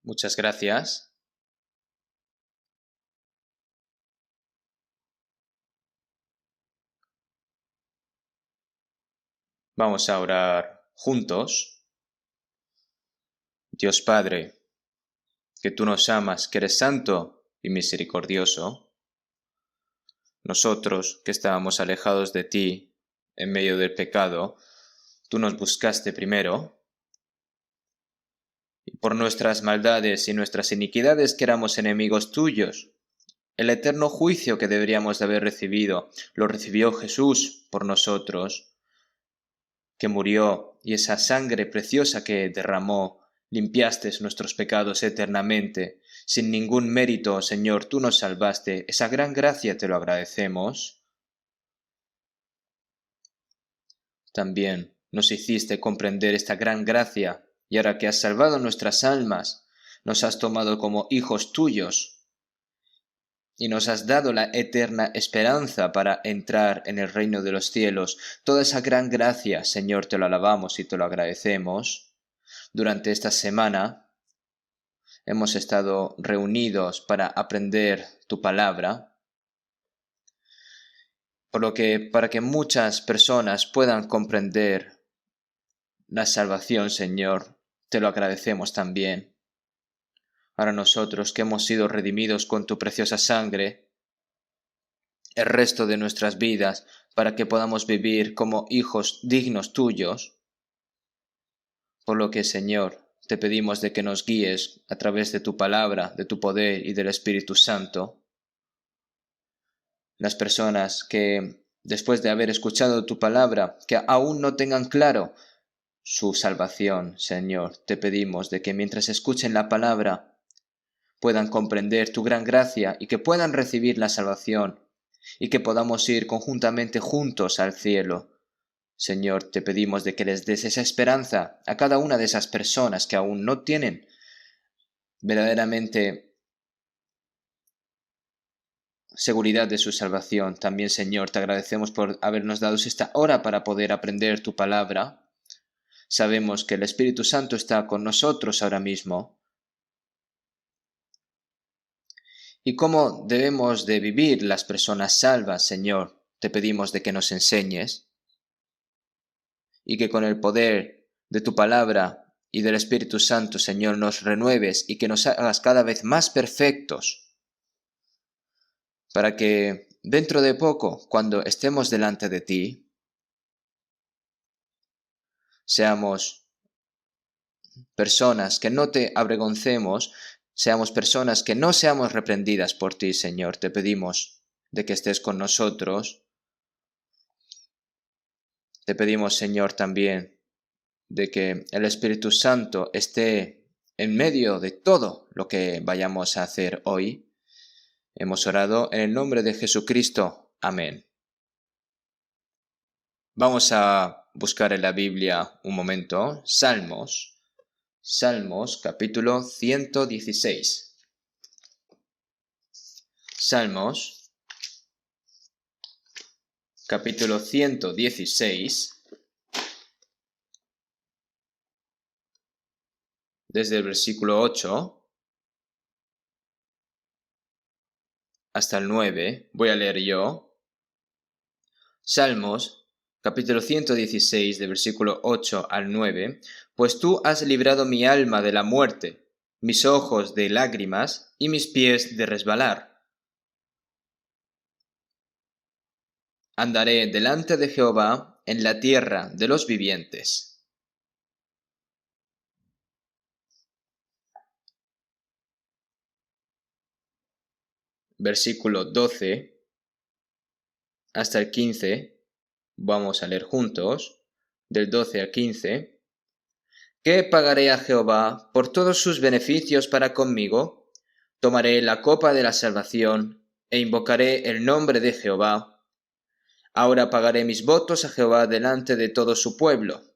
Muchas gracias. Vamos a orar juntos. Dios Padre, que tú nos amas, que eres santo y misericordioso. Nosotros, que estábamos alejados de ti en medio del pecado, tú nos buscaste primero. Y por nuestras maldades y nuestras iniquidades que éramos enemigos tuyos, el eterno juicio que deberíamos de haber recibido, lo recibió Jesús por nosotros, que murió, y esa sangre preciosa que derramó, limpiaste nuestros pecados eternamente. Sin ningún mérito, Señor, tú nos salvaste. Esa gran gracia te lo agradecemos. También nos hiciste comprender esta gran gracia, y ahora que has salvado nuestras almas, nos has tomado como hijos tuyos, y nos has dado la eterna esperanza para entrar en el reino de los cielos. Toda esa gran gracia, Señor, te lo alabamos y te lo agradecemos. Durante esta semana hemos estado reunidos para aprender tu palabra, por lo que para que muchas personas puedan comprender la salvación, Señor, te lo agradecemos también. Ahora nosotros que hemos sido redimidos con tu preciosa sangre, el resto de nuestras vidas, para que podamos vivir como hijos dignos tuyos, por lo que, Señor, te pedimos de que nos guíes a través de tu palabra, de tu poder y del Espíritu Santo. Las personas que, después de haber escuchado tu palabra, que aún no tengan claro su salvación, Señor, te pedimos de que mientras escuchen la palabra puedan comprender tu gran gracia y que puedan recibir la salvación y que podamos ir conjuntamente juntos al cielo. Señor, te pedimos de que les des esa esperanza a cada una de esas personas que aún no tienen verdaderamente seguridad de su salvación. También, Señor, te agradecemos por habernos dado esta hora para poder aprender tu palabra. Sabemos que el Espíritu Santo está con nosotros ahora mismo. ¿Y cómo debemos de vivir las personas salvas, Señor? Te pedimos de que nos enseñes y que con el poder de tu palabra y del Espíritu Santo, Señor, nos renueves y que nos hagas cada vez más perfectos, para que dentro de poco, cuando estemos delante de ti, seamos personas que no te avergoncemos, seamos personas que no seamos reprendidas por ti, Señor. Te pedimos de que estés con nosotros. Te pedimos, Señor, también de que el Espíritu Santo esté en medio de todo lo que vayamos a hacer hoy. Hemos orado en el nombre de Jesucristo. Amén. Vamos a buscar en la Biblia un momento. Salmos capítulo 116. Salmos capítulo 116. Desde el versículo 8 hasta el 9. Voy a leer yo. Salmos capítulo 116, de versículo 8 al 9. Pues tú has librado mi alma de la muerte, mis ojos de lágrimas y mis pies de resbalar. Andaré delante de Jehová en la tierra de los vivientes. Versículo 12 hasta el 15. Vamos a leer juntos, del 12 al 15. ¿Qué pagaré a Jehová por todos sus beneficios para conmigo? Tomaré la copa de la salvación e invocaré el nombre de Jehová. Ahora pagaré mis votos a Jehová delante de todo su pueblo.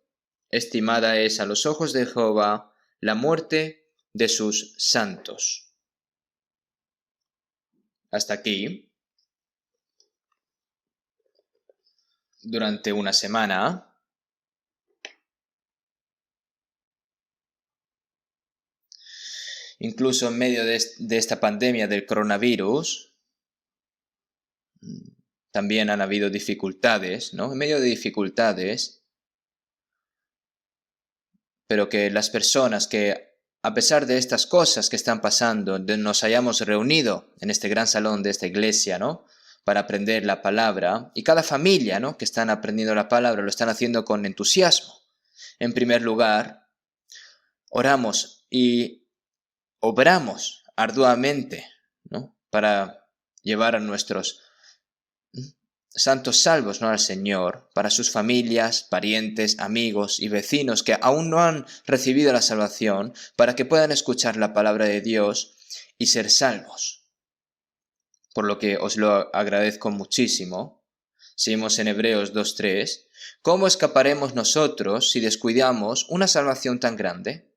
Estimada es a los ojos de Jehová la muerte de sus santos. Hasta aquí. Durante una semana incluso en medio de esta pandemia del coronavirus, también han habido dificultades, ¿no? En medio de dificultades, pero que las personas que, a pesar de estas cosas que están pasando, nos hayamos reunido en este gran salón de esta iglesia, ¿no? Para aprender la palabra, y cada familia, ¿no? Que están aprendiendo la palabra lo están haciendo con entusiasmo. En primer lugar, oramos y obramos arduamente, ¿no? Para llevar a nuestros santos salvos, ¿no? Al Señor, para sus familias, parientes, amigos y vecinos que aún no han recibido la salvación, para que puedan escuchar la palabra de Dios y ser salvos. Por lo que os lo agradezco muchísimo. Seguimos en Hebreos 2:3. ¿Cómo escaparemos nosotros si descuidamos una salvación tan grande?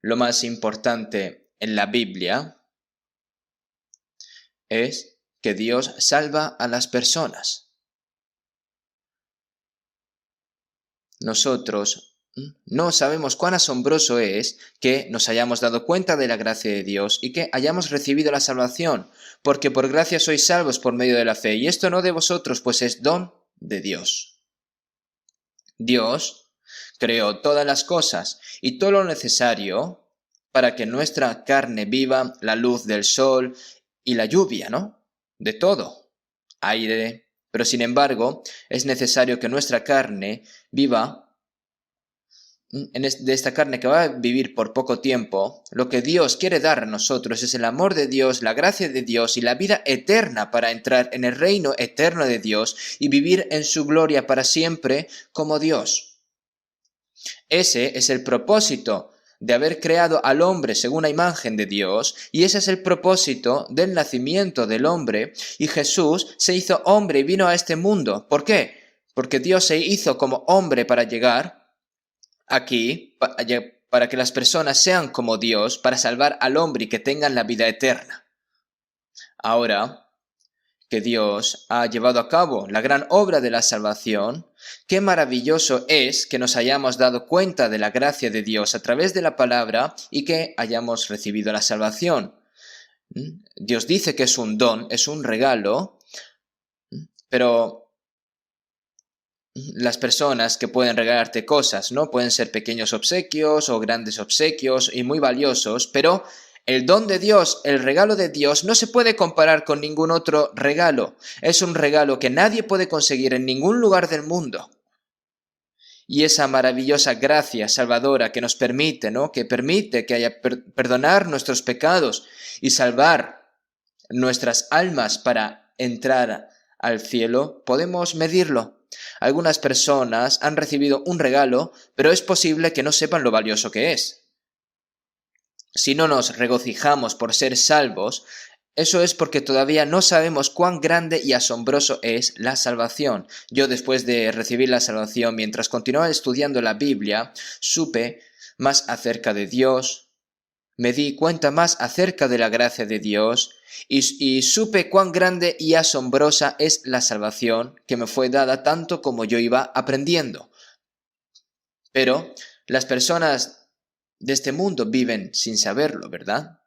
Lo más importante en la Biblia es que Dios salva a las personas. Nosotros no sabemos cuán asombroso es que nos hayamos dado cuenta de la gracia de Dios y que hayamos recibido la salvación, porque por gracia sois salvos por medio de la fe, y esto no de vosotros, pues es don de Dios. Dios creó todas las cosas y todo lo necesario para que nuestra carne viva la luz del sol y la lluvia, ¿no? De todo, aire, pero sin embargo es necesario que nuestra carne viva de esta carne que va a vivir por poco tiempo. Lo que Dios quiere dar a nosotros es el amor de Dios, la gracia de Dios y la vida eterna para entrar en el reino eterno de Dios y vivir en su gloria para siempre como Dios. Ese es el propósito de haber creado al hombre según la imagen de Dios, y ese es el propósito del nacimiento del hombre, y Jesús se hizo hombre y vino a este mundo. ¿Por qué? Porque Dios se hizo como hombre para llegar aquí, para que las personas sean como Dios, para salvar al hombre y que tengan la vida eterna. Ahora que Dios ha llevado a cabo la gran obra de la salvación, qué maravilloso es que nos hayamos dado cuenta de la gracia de Dios a través de la palabra y que hayamos recibido la salvación. Dios dice que es un don, es un regalo, pero las personas que pueden regalarte cosas, ¿no? Pueden ser pequeños obsequios o grandes obsequios y muy valiosos, pero el don de Dios, el regalo de Dios, no se puede comparar con ningún otro regalo. Es un regalo que nadie puede conseguir en ningún lugar del mundo. Y esa maravillosa gracia salvadora que nos permite, ¿no? Que permite que haya perdonar nuestros pecados y salvar nuestras almas para entrar al cielo, podemos medirlo. Algunas personas han recibido un regalo, pero es posible que no sepan lo valioso que es. Si no nos regocijamos por ser salvos, eso es porque todavía no sabemos cuán grande y asombroso es la salvación. Yo, después de recibir la salvación, mientras continuaba estudiando la Biblia, supe más acerca de Dios, me di cuenta más acerca de la gracia de Dios y supe cuán grande y asombrosa es la salvación que me fue dada tanto como yo iba aprendiendo. Pero las personas de este mundo viven sin saberlo, ¿verdad?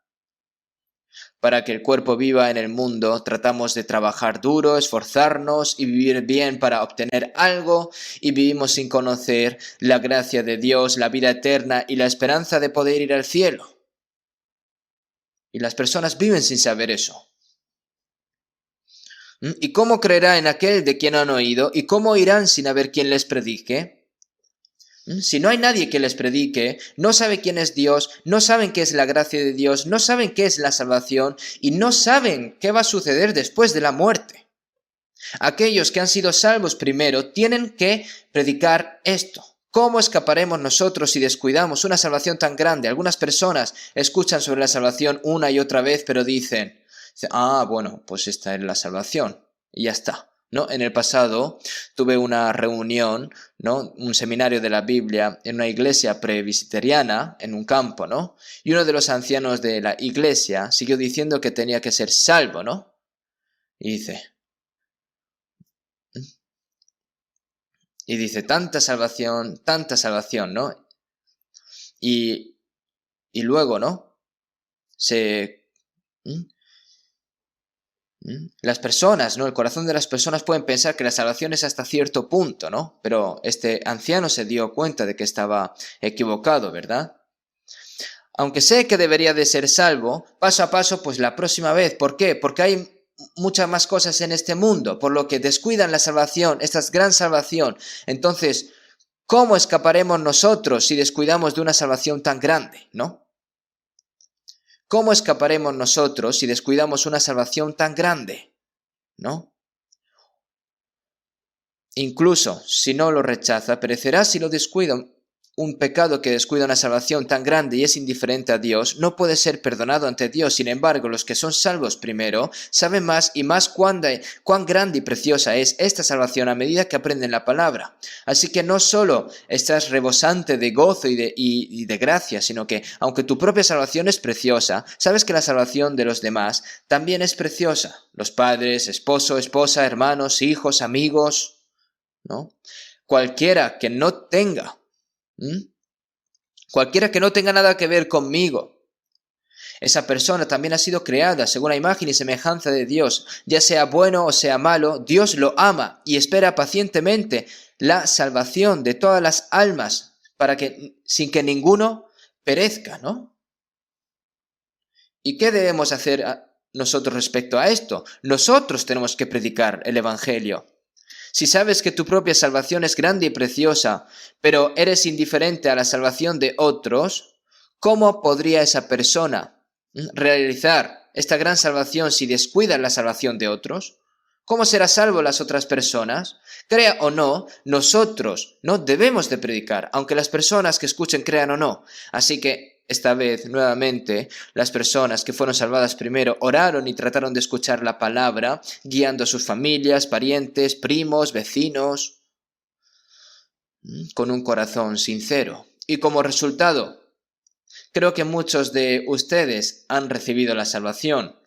Para que el cuerpo viva en el mundo, tratamos de trabajar duro, esforzarnos y vivir bien para obtener algo, y vivimos sin conocer la gracia de Dios, la vida eterna y la esperanza de poder ir al cielo. Y las personas viven sin saber eso. ¿Y cómo creerá en aquel de quien han oído? ¿Y cómo irán sin haber quien les predique? Si no hay nadie que les predique, no sabe quién es Dios, no saben qué es la gracia de Dios, no saben qué es la salvación y no saben qué va a suceder después de la muerte. Aquellos que han sido salvos primero tienen que predicar esto. ¿Cómo escaparemos nosotros si descuidamos una salvación tan grande? Algunas personas escuchan sobre la salvación una y otra vez, pero dicen, bueno, pues esta es la salvación y ya está. ¿No? En el pasado tuve una reunión, ¿no? Un seminario de la Biblia en una iglesia presbiteriana, en un campo, ¿no? Y uno de los ancianos de la iglesia siguió diciendo que tenía que ser salvo, ¿no? Y dice, Y dice, tanta salvación, ¿no? Y luego, ¿no? Las personas, ¿no? El corazón de las personas pueden pensar que la salvación es hasta cierto punto, ¿no? Pero este anciano se dio cuenta de que estaba equivocado, ¿verdad? Aunque sé que debería de ser salvo, paso a paso, pues la próxima vez. ¿Por qué? Porque hay muchas más cosas en este mundo, por lo que descuidan la salvación, esta es gran salvación. Entonces, ¿cómo escaparemos nosotros si descuidamos de una salvación tan grande, ¿no? ¿Cómo escaparemos nosotros si descuidamos una salvación tan grande? ¿No? Incluso si no lo rechaza, perecerá si lo descuida. Un pecado que descuida una salvación tan grande y es indiferente a Dios no puede ser perdonado ante Dios. Sin embargo, los que son salvos primero saben más y más cuán grande y preciosa es esta salvación a medida que aprenden la palabra. Así que no solo estás rebosante de gozo y de gracia, sino que aunque tu propia salvación es preciosa, sabes que la salvación de los demás también es preciosa. Los padres, esposo, esposa, hermanos, hijos, amigos, ¿no? Cualquiera que no tenga nada que ver conmigo, esa persona también ha sido creada según la imagen y semejanza de Dios. Ya sea bueno o sea malo, Dios lo ama y espera pacientemente la salvación de todas las almas para que sin que ninguno perezca, ¿no? ¿Y qué debemos hacer nosotros respecto a esto? Nosotros tenemos que predicar el Evangelio. Si sabes que tu propia salvación es grande y preciosa, pero eres indiferente a la salvación de otros, ¿cómo podría esa persona realizar esta gran salvación si descuida la salvación de otros? ¿Cómo será salvo las otras personas? Crea o no, nosotros no debemos de predicar, aunque las personas que escuchen crean o no. Así que esta vez, nuevamente, las personas que fueron salvadas primero oraron y trataron de escuchar la palabra, guiando a sus familias, parientes, primos, vecinos, con un corazón sincero. Y como resultado, creo que muchos de ustedes han recibido la salvación.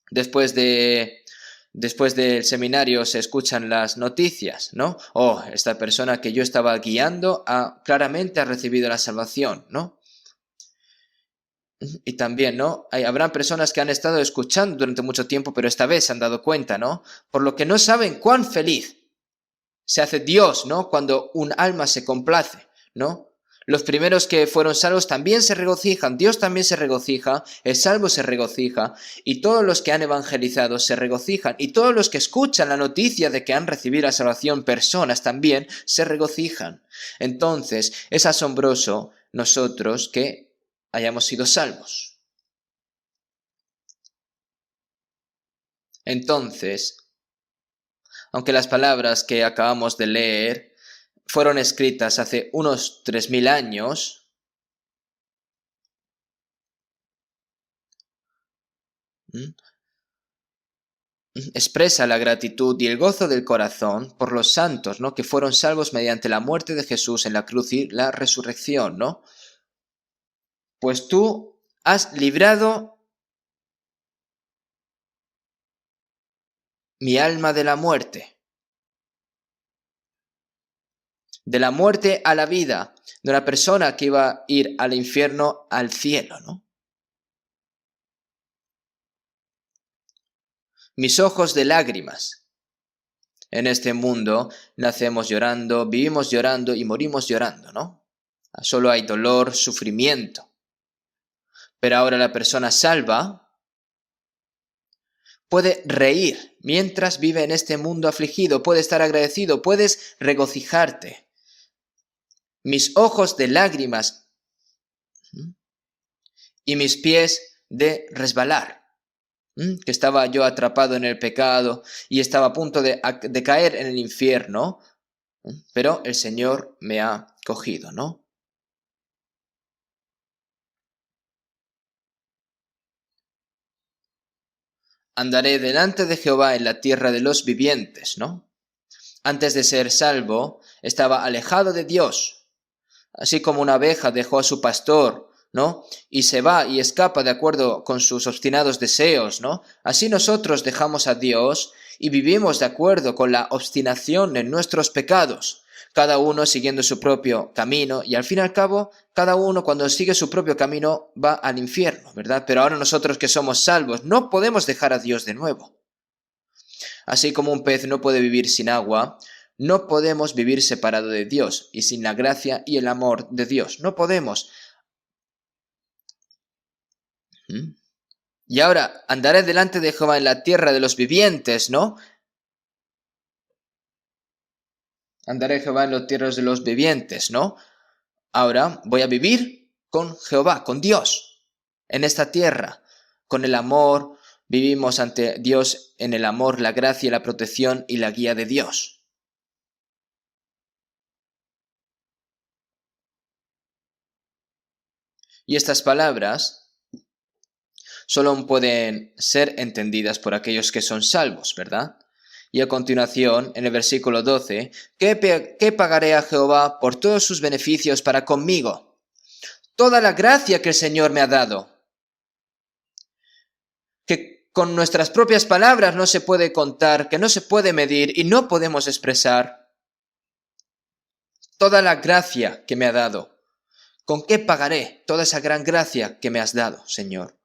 Después del seminario se escuchan las noticias, ¿no? Oh, esta persona que yo estaba guiando claramente ha recibido la salvación, ¿no? Y también, ¿no? Habrán personas que han estado escuchando durante mucho tiempo, pero esta vez se han dado cuenta, ¿no? Por lo que no saben cuán feliz se hace Dios, ¿no? Cuando un alma se complace, ¿no? Los primeros que fueron salvos también se regocijan, Dios también se regocija, el salvo se regocija, y todos los que han evangelizado se regocijan, y todos los que escuchan la noticia de que han recibido la salvación, personas también, se regocijan. Entonces, es asombroso nosotros que hayamos sido salvos. Entonces, aunque las palabras que acabamos de leer fueron escritas hace unos 3000 años, expresa la gratitud y el gozo del corazón por los santos, ¿no? Que fueron salvos mediante la muerte de Jesús en la cruz y la resurrección, ¿no? Pues tú has librado mi alma de la muerte a la vida, de una persona que iba a ir al infierno al cielo, ¿no? Mis ojos de lágrimas. En este mundo nacemos llorando, vivimos llorando y morimos llorando, ¿no? Solo hay dolor, sufrimiento. Pero ahora la persona salva puede reír mientras vive en este mundo afligido, puede estar agradecido, puedes regocijarte. Mis ojos de lágrimas y mis pies de resbalar. Que estaba yo atrapado en el pecado y estaba a punto de caer en el infierno, pero el Señor me ha cogido, ¿no? Andaré delante de Jehová en la tierra de los vivientes, ¿no? Antes de ser salvo, estaba alejado de Dios. Así como una abeja dejó a su pastor, ¿no? Y se va y escapa de acuerdo con sus obstinados deseos, ¿no? Así nosotros dejamos a Dios y vivimos de acuerdo con la obstinación en nuestros pecados. cada uno siguiendo su propio camino, y al fin y al cabo, cada uno cuando sigue su propio camino va al infierno, ¿verdad? Pero ahora nosotros que somos salvos, no podemos dejar a Dios de nuevo. Así como un pez no puede vivir sin agua, no podemos vivir separado de Dios y sin la gracia y el amor de Dios. No podemos. Y ahora andaré delante de Jehová en la tierra de los vivientes, ¿no? Andaré Jehová en las tierras de los vivientes, ¿no? Ahora voy a vivir con Jehová, con Dios, en esta tierra, con el amor. Vivimos ante Dios en el amor, la gracia, la protección y la guía de Dios. Y estas palabras solo pueden ser entendidas por aquellos que son salvos, ¿verdad? Y a continuación, en el versículo 12, ¿qué pagaré a Jehová por todos sus beneficios para conmigo? Toda la gracia que el Señor me ha dado, que con nuestras propias palabras no se puede contar, que no se puede medir y no podemos expresar. Toda la gracia que me ha dado. ¿Con qué pagaré toda esa gran gracia que me has dado, Señor?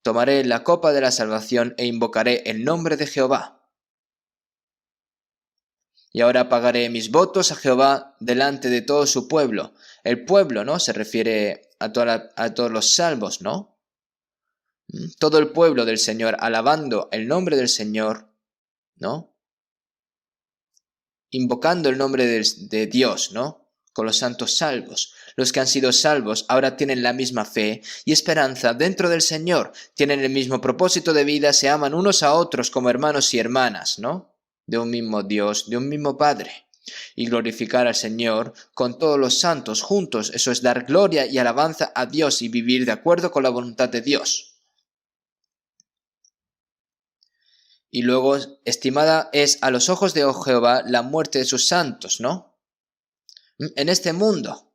Tomaré la copa de la salvación e invocaré el nombre de Jehová. Y ahora pagaré mis votos a Jehová delante de todo su pueblo. El pueblo, ¿no? Se refiere a todos los salvos, ¿no? Todo el pueblo del Señor alabando el nombre del Señor, ¿no? Invocando el nombre de Dios, ¿no? Con los santos salvos. Los que han sido salvos ahora tienen la misma fe y esperanza dentro del Señor, tienen el mismo propósito de vida, se aman unos a otros como hermanos y hermanas, ¿no? De un mismo Dios, de un mismo Padre. Y glorificar al Señor con todos los santos juntos, eso es dar gloria y alabanza a Dios y vivir de acuerdo con la voluntad de Dios. Y luego, estimada es a los ojos de Jehová la muerte de sus santos, ¿no? En este mundo.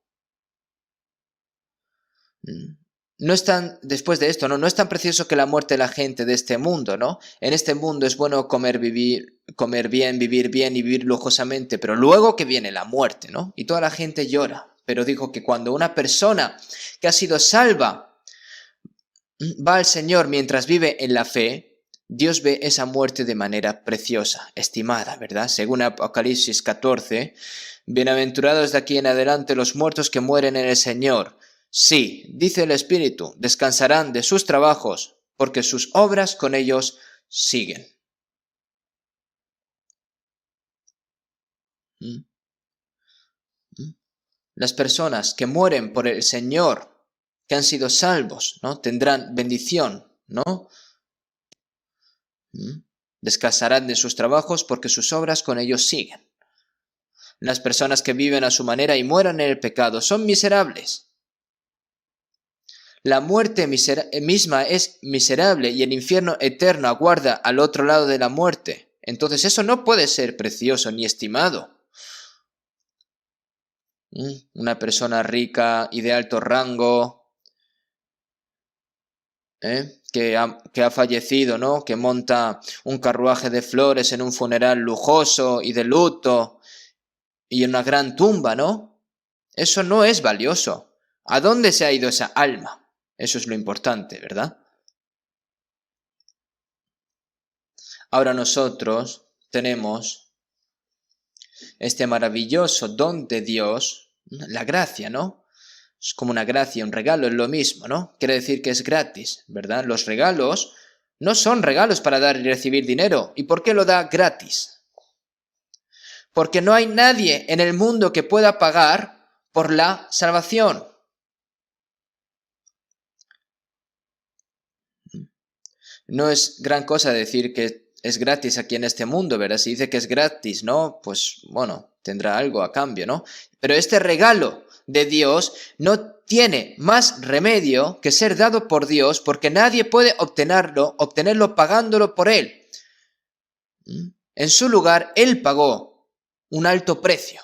No es tan, después de esto, ¿no? No es tan precioso que la muerte de la gente de este mundo, ¿no? En este mundo es bueno comer bien y vivir lujosamente, pero luego que viene la muerte, ¿no? Y toda la gente llora. Pero digo que cuando una persona que ha sido salva va al Señor mientras vive en la fe, Dios ve esa muerte de manera preciosa, estimada, ¿verdad? Según Apocalipsis 14, bienaventurados de aquí en adelante los muertos que mueren en el Señor. Sí, dice el Espíritu, descansarán de sus trabajos, porque sus obras con ellos siguen. Las personas que mueren por el Señor, que han sido salvos, ¿no? Tendrán bendición, ¿no? Descansarán de sus trabajos porque sus obras con ellos siguen. Las personas que viven a su manera y mueran en el pecado son miserables. La muerte misma es miserable y el infierno eterno aguarda al otro lado de la muerte. Entonces eso no puede ser precioso ni estimado. Una persona rica y de alto rango, que ha fallecido, ¿no? Que monta un carruaje de flores en un funeral lujoso y de luto y en una gran tumba, ¿no? Eso no es valioso. ¿A dónde se ha ido esa alma? Eso es lo importante, ¿verdad? Ahora nosotros tenemos este maravilloso don de Dios, la gracia, ¿no? Es como una gracia, un regalo, es lo mismo, ¿no? Quiere decir que es gratis, ¿verdad? Los regalos no son regalos para dar y recibir dinero. ¿Y por qué lo da gratis? Porque no hay nadie en el mundo que pueda pagar por la salvación. No es gran cosa decir que es gratis aquí en este mundo, ¿verdad? Si dice que es gratis, ¿no? Pues bueno, tendrá algo a cambio, ¿no? Pero este regalo de Dios no tiene más remedio que ser dado por Dios porque nadie puede obtenerlo pagándolo por Él. En su lugar, Él pagó un alto precio.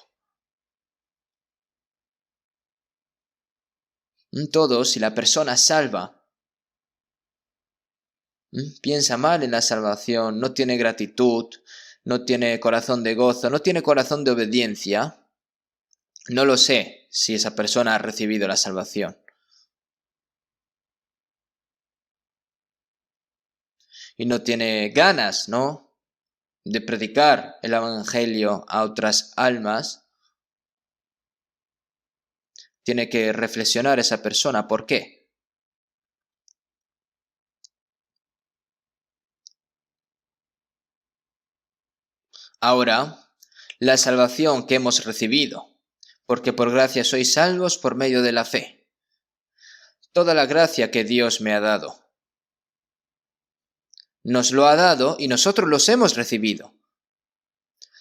Todo, si la persona salva Piensa mal en la salvación, no tiene gratitud, no tiene corazón de gozo, no tiene corazón de obediencia, no lo sé si esa persona ha recibido la salvación. Y no tiene ganas, ¿no?, de predicar el evangelio a otras almas. Tiene que reflexionar esa persona. ¿Por qué? Ahora, la salvación que hemos recibido, porque por gracia sois salvos por medio de la fe. Toda la gracia que Dios me ha dado, nos lo ha dado y nosotros los hemos recibido.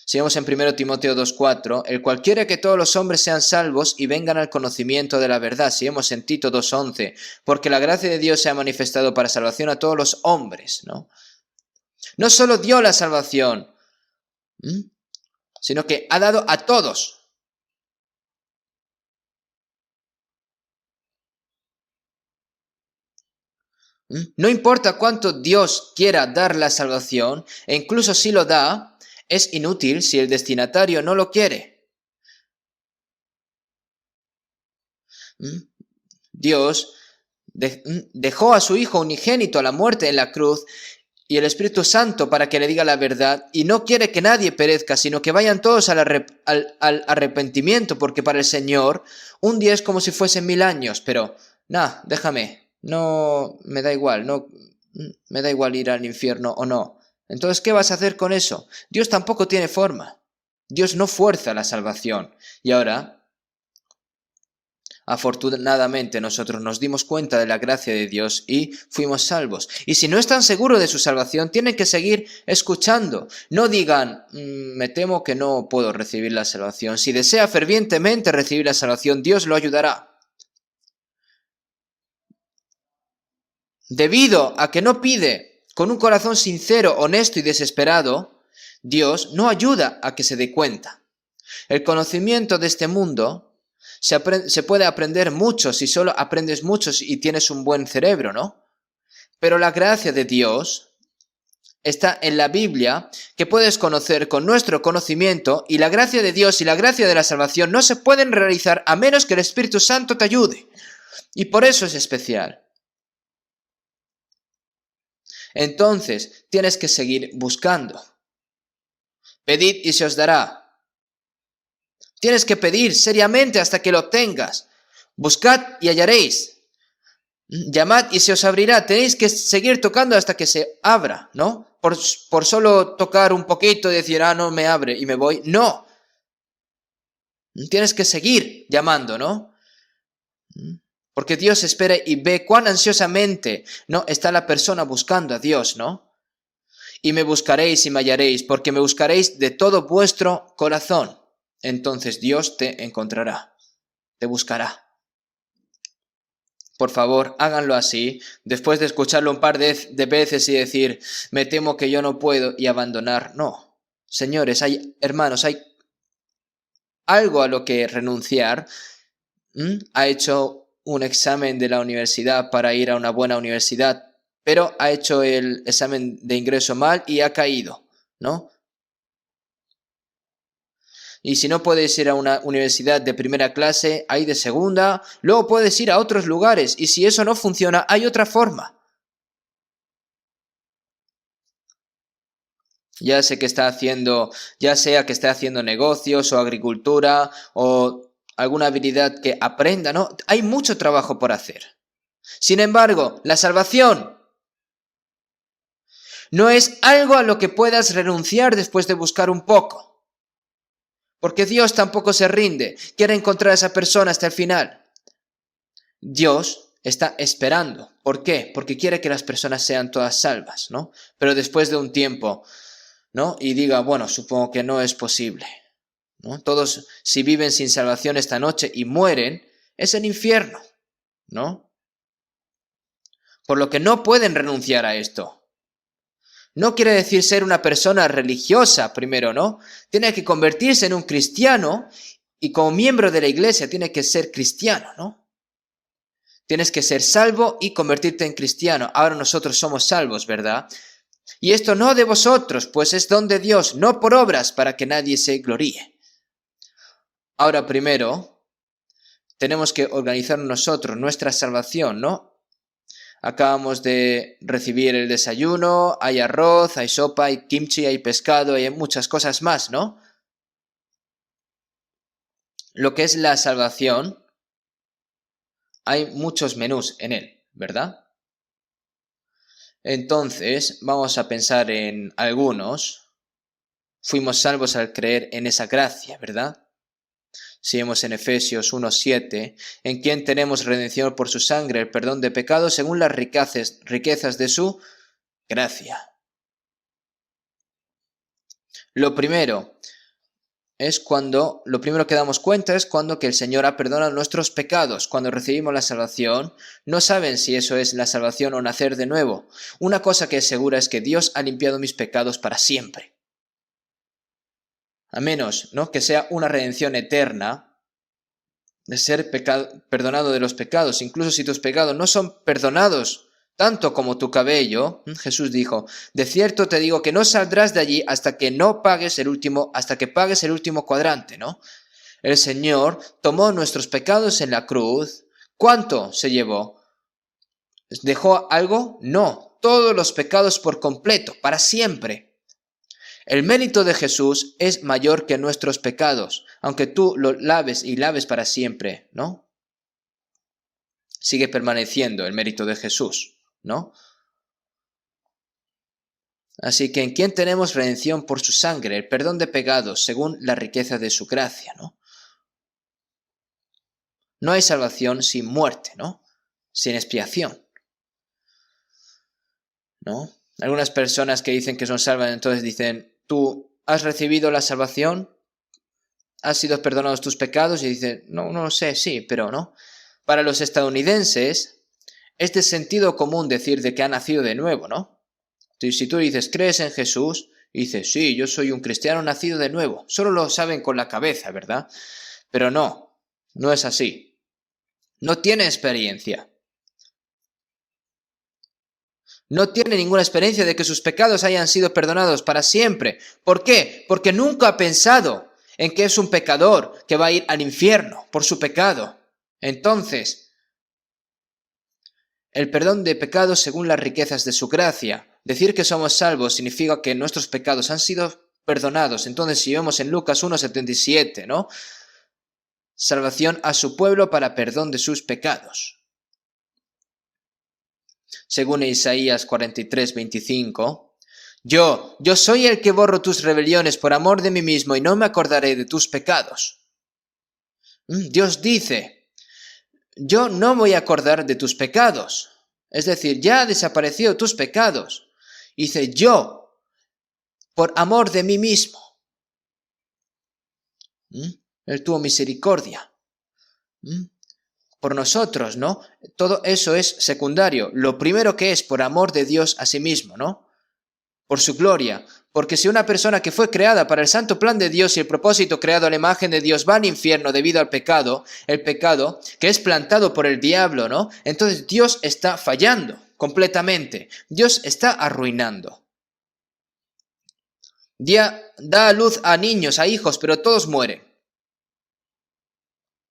Si vemos en 1 Timoteo 2:4, el cual quiere que todos los hombres sean salvos y vengan al conocimiento de la verdad. Si vemos en Tito 2:11, porque la gracia de Dios se ha manifestado para salvación a todos los hombres, ¿no? No solo dio la salvación, sino que ha dado a todos. No importa cuánto Dios quiera dar la salvación, e incluso si lo da, es inútil si el destinatario no lo quiere. Dios dejó a su Hijo unigénito a la muerte en la cruz y el Espíritu Santo para que le diga la verdad, y no quiere que nadie perezca, sino que vayan todos al arrepentimiento, porque para el Señor un día es como si fuesen 1000 años, pero déjame. No, me da igual, no, me da igual ir al infierno o no. Entonces, ¿qué vas a hacer con eso? Dios tampoco tiene forma. Dios no fuerza la salvación. Y ahora, afortunadamente, nosotros nos dimos cuenta de la gracia de Dios y fuimos salvos. Y si no están seguros de su salvación, tienen que seguir escuchando. No digan, me temo que no puedo recibir la salvación. Si desea fervientemente recibir la salvación, Dios lo ayudará. Debido a que no pide con un corazón sincero, honesto y desesperado, Dios no ayuda a que se dé cuenta. El conocimiento de este mundo se puede aprender mucho si solo aprendes mucho y tienes un buen cerebro, ¿no? Pero la gracia de Dios está en la Biblia, que puedes conocer con nuestro conocimiento, y la gracia de Dios y la gracia de la salvación no se pueden realizar a menos que el Espíritu Santo te ayude. Y por eso es especial. Entonces, tienes que seguir buscando. Pedid y se os dará. Tienes que pedir seriamente hasta que lo obtengas. Buscad y hallaréis. Llamad y se os abrirá. Tenéis que seguir tocando hasta que se abra, ¿no? Por solo tocar un poquito y decir, no me abre y me voy. No. Tienes que seguir llamando, ¿no? Porque Dios espera y ve cuán ansiosamente, ¿no?, está la persona buscando a Dios, ¿no? Y me buscaréis y me hallaréis, porque me buscaréis de todo vuestro corazón. Entonces Dios te encontrará, te buscará. Por favor, háganlo así, después de escucharlo un par de veces y decir, me temo que yo no puedo, y abandonar. No, señores, hermanos, hay algo a lo que renunciar. Ha hecho un examen de la universidad para ir a una buena universidad, pero ha hecho el examen de ingreso mal y ha caído, ¿no? Y si no puedes ir a una universidad de primera clase, hay de segunda, luego puedes ir a otros lugares, y si eso no funciona, hay otra forma. Ya sea que esté haciendo negocios o agricultura o alguna habilidad que aprenda, ¿no? Hay mucho trabajo por hacer. Sin embargo, la salvación no es algo a lo que puedas renunciar después de buscar un poco. Porque Dios tampoco se rinde, quiere encontrar a esa persona hasta el final. Dios está esperando. ¿Por qué? Porque quiere que las personas sean todas salvas, ¿no? Pero después de un tiempo, ¿no?, y diga, bueno, supongo que no es posible, ¿no? Todos, si viven sin salvación esta noche y mueren, es el infierno, ¿no? Por lo que no pueden renunciar a esto. No quiere decir ser una persona religiosa primero, ¿no? Tiene que convertirse en un cristiano y como miembro de la iglesia tiene que ser cristiano, ¿no? Tienes que ser salvo y convertirte en cristiano. Ahora nosotros somos salvos, ¿verdad? Y esto no de vosotros, pues es don de Dios, no por obras, para que nadie se gloríe. Ahora primero, tenemos que organizar nosotros nuestra salvación, ¿no? Acabamos de recibir el desayuno, hay arroz, hay sopa, hay kimchi, hay pescado, hay muchas cosas más, ¿no? Lo que es la salvación, hay muchos menús en él, ¿verdad? Entonces, vamos a pensar en algunos. Fuimos salvos al creer en esa gracia, ¿verdad? Si vemos en Efesios 1:7, en quien tenemos redención por su sangre, el perdón de pecados, según las riquezas de su gracia. Lo primero que damos cuenta es cuando que el Señor ha perdonado nuestros pecados. Cuando recibimos la salvación, no saben si eso es la salvación o nacer de nuevo. Una cosa que es segura es que Dios ha limpiado mis pecados para siempre. A menos, ¿no?, que sea una redención eterna, de ser perdonado de los pecados. Incluso si tus pecados no son perdonados tanto como tu cabello, Jesús dijo, de cierto te digo que no saldrás de allí hasta que pagues el último cuadrante, ¿no? El Señor tomó nuestros pecados en la cruz. ¿Cuánto se llevó? ¿Dejó algo? No, todos los pecados por completo, para siempre. El mérito de Jesús es mayor que nuestros pecados, aunque tú lo laves y laves para siempre, ¿no? Sigue permaneciendo el mérito de Jesús, ¿no? Así que en quien tenemos redención por su sangre, el perdón de pecados, según la riqueza de su gracia, ¿no? No hay salvación sin muerte, ¿no? Sin expiación, ¿no? Algunas personas que dicen que son salvas, entonces dicen, ¿tú has recibido la salvación? ¿Has sido perdonados tus pecados? Y dicen, no lo sé, sí, pero no. Para los estadounidenses, es de sentido común decir de que ha nacido de nuevo, ¿no? Si tú dices, ¿crees en Jesús? Y dices, sí, yo soy un cristiano nacido de nuevo. Solo lo saben con la cabeza, ¿verdad? Pero no es así. No tiene experiencia. No tiene ninguna experiencia de que sus pecados hayan sido perdonados para siempre. ¿Por qué? Porque nunca ha pensado en que es un pecador que va a ir al infierno por su pecado. Entonces, el perdón de pecados según las riquezas de su gracia. Decir que somos salvos significa que nuestros pecados han sido perdonados. Entonces, si vemos en Lucas 1:77, ¿no? Salvación a su pueblo para perdón de sus pecados. Según Isaías 43:25, yo soy el que borro tus rebeliones por amor de mí mismo y no me acordaré de tus pecados. Dios dice, yo no voy a acordar de tus pecados. Es decir, ya han desaparecido tus pecados. Dice, yo, por amor de mí mismo. Él tuvo misericordia por nosotros, ¿no? Todo eso es secundario. Lo primero que es por amor de Dios a sí mismo, ¿no? Por su gloria. Porque si una persona que fue creada para el santo plan de Dios y el propósito creado a la imagen de Dios va al infierno debido al pecado, el pecado que es plantado por el diablo, ¿no? Entonces Dios está fallando completamente. Dios está arruinando. Da a luz a niños, a hijos, pero todos mueren.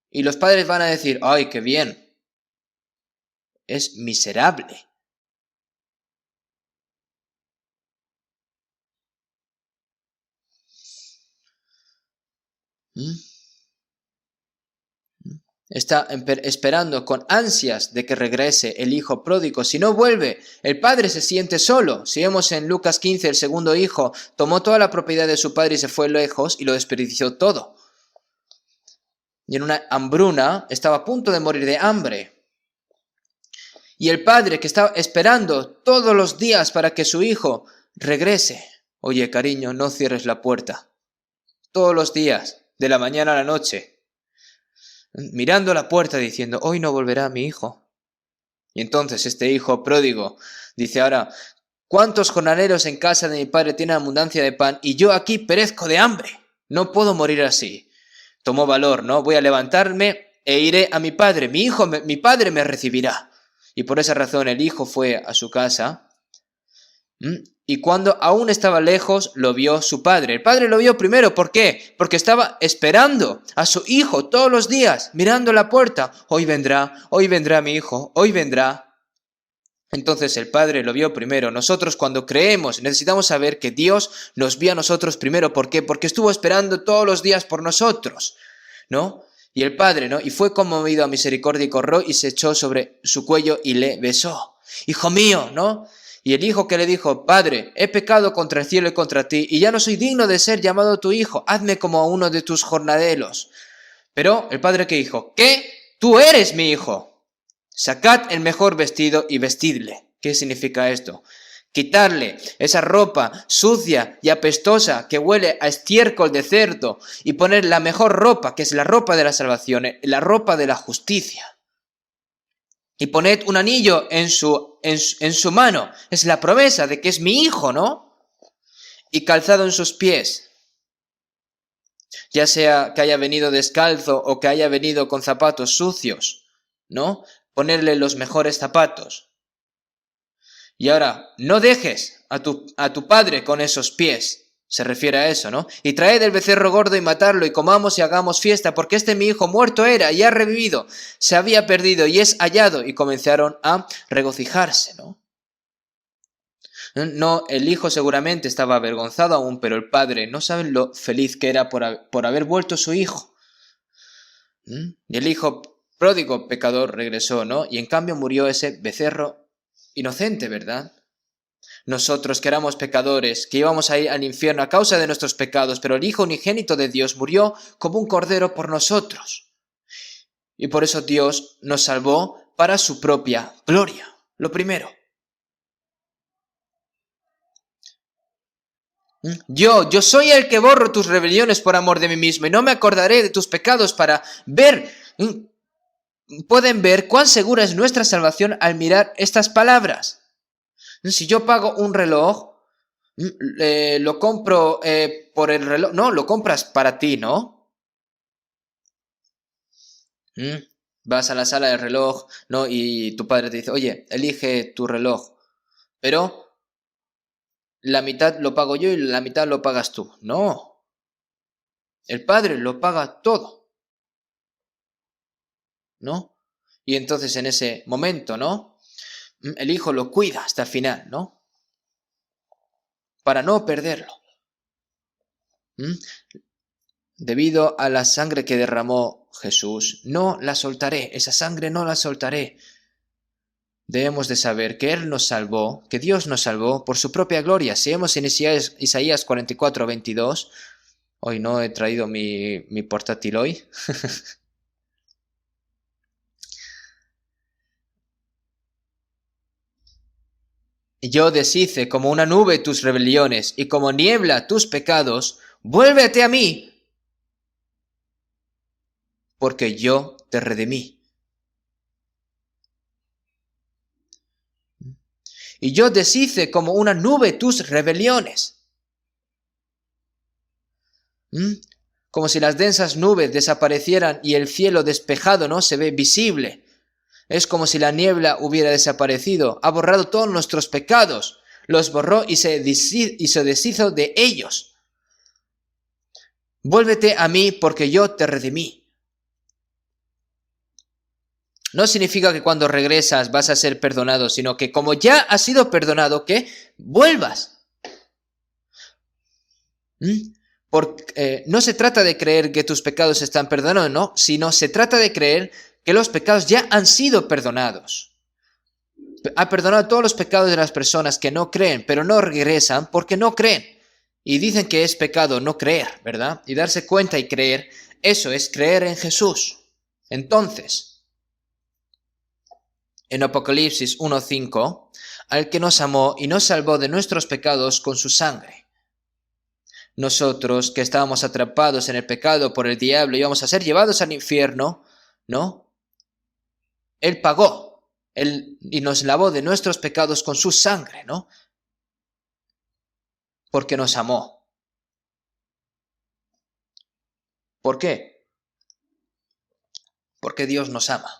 Y los padres van a decir, ¡ay, qué bien! Es miserable. Está esperando con ansias de que regrese el hijo pródigo. Si no vuelve, el padre se siente solo. Si vemos en Lucas 15, el segundo hijo tomó toda la propiedad de su padre y se fue lejos y lo desperdició todo. Y en una hambruna estaba a punto de morir de hambre. Y el padre que estaba esperando todos los días para que su hijo regrese. Oye, cariño, no cierres la puerta. Todos los días, de la mañana a la noche. Mirando la puerta diciendo, hoy no volverá mi hijo. Y entonces este hijo pródigo dice ahora, ¿cuántos jornaleros en casa de mi padre tienen abundancia de pan y yo aquí perezco de hambre? No puedo morir así. Tomó valor, ¿no? Voy a levantarme e iré a mi padre. Mi padre me recibirá. Y por esa razón el hijo fue a su casa. Y cuando aún estaba lejos, lo vio su padre. El padre lo vio primero. ¿Por qué? Porque estaba esperando a su hijo todos los días, mirando la puerta. Hoy vendrá mi hijo, hoy vendrá. Entonces el Padre lo vio primero. Nosotros cuando creemos necesitamos saber que Dios nos vio a nosotros primero. ¿Por qué? Porque estuvo esperando todos los días por nosotros, ¿no? Y el Padre, ¿no? Y fue conmovido a misericordia y corrió y se echó sobre su cuello y le besó. Hijo mío, ¿no? Y el hijo que le dijo, Padre, he pecado contra el cielo y contra ti, y ya no soy digno de ser llamado tu hijo. Hazme como a uno de tus jornaleros. Pero el padre que dijo, ¿qué? Tú eres mi hijo. Sacad el mejor vestido y vestidle. ¿Qué significa esto? Quitarle esa ropa sucia y apestosa que huele a estiércol de cerdo y poner la mejor ropa, que es la ropa de la salvación, la ropa de la justicia. Y poned un anillo en su mano. Es la promesa de que es mi hijo, ¿no? Y calzado en sus pies. Ya sea que haya venido descalzo o que haya venido con zapatos sucios, ¿no? Ponerle los mejores zapatos. Y ahora, no dejes a tu padre con esos pies. Se refiere a eso, ¿no? Y traed el becerro gordo y matadlo y comamos y hagamos fiesta, porque mi hijo muerto era y ha revivido, se había perdido y es hallado. Y comenzaron a regocijarse, ¿no? No, el hijo seguramente estaba avergonzado aún, pero el padre no saben lo feliz que era por haber vuelto su hijo. Y el hijo pródigo pecador regresó, ¿no? Y en cambio murió ese becerro inocente, ¿verdad? Nosotros que éramos pecadores, que íbamos a ir al infierno a causa de nuestros pecados, pero el Hijo unigénito de Dios murió como un cordero por nosotros. Y por eso Dios nos salvó para su propia gloria. Lo primero. Yo soy el que borro tus rebeliones por amor de mí mismo y no me acordaré de tus pecados para ver. Pueden ver cuán segura es nuestra salvación al mirar estas palabras. Si yo pago un reloj, lo compro por el reloj. No, lo compras para ti, ¿no? Vas a la sala del reloj, ¿no? Y tu padre te dice, oye, elige tu reloj. Pero la mitad lo pago yo y la mitad lo pagas tú. No. El padre lo paga todo, ¿no? Y entonces en ese momento, ¿no? El hijo lo cuida hasta el final, ¿no? Para no perderlo. Debido a la sangre que derramó Jesús, no la soltaré, esa sangre no la soltaré. Debemos de saber que Él nos salvó, que Dios nos salvó por su propia gloria. Si hemos en Isaías 44, 22, hoy no he traído mi portátil hoy. Yo deshice como una nube tus rebeliones y como niebla tus pecados, vuélvete a mí, porque yo te redimí. Y yo deshice como una nube tus rebeliones. Como si las densas nubes desaparecieran y el cielo despejado no se ve visible. Es como si la niebla hubiera desaparecido, ha borrado todos nuestros pecados, los borró y se deshizo de ellos. Vuélvete a mí porque yo te redimí. No significa que cuando regresas vas a ser perdonado, sino que como ya has sido perdonado, que vuelvas. No se trata de creer que tus pecados están perdonados, no, sino se trata de creer que los pecados ya han sido perdonados. Ha perdonado todos los pecados de las personas que no creen, pero no regresan porque no creen. Y dicen que es pecado no creer, ¿verdad? Y darse cuenta y creer, eso es creer en Jesús. Entonces, en Apocalipsis 1:5, al que nos amó y nos salvó de nuestros pecados con su sangre. Nosotros que estábamos atrapados en el pecado por el diablo íbamos a ser llevados al infierno, ¿no? Él pagó, y nos lavó de nuestros pecados con su sangre, ¿no? Porque nos amó. ¿Por qué? Porque Dios nos ama.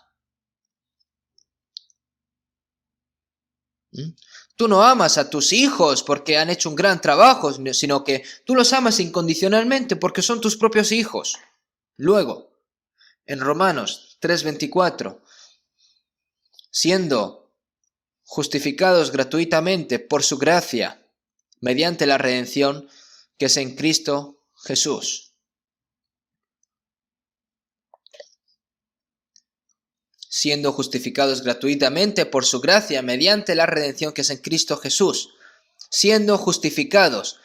Tú no amas a tus hijos porque han hecho un gran trabajo, sino que tú los amas incondicionalmente porque son tus propios hijos. Luego, en Romanos 3:24, siendo justificados gratuitamente por su gracia, mediante la redención que es en Cristo Jesús. Siendo justificados gratuitamente por su gracia, mediante la redención que es en Cristo Jesús. Siendo justificados.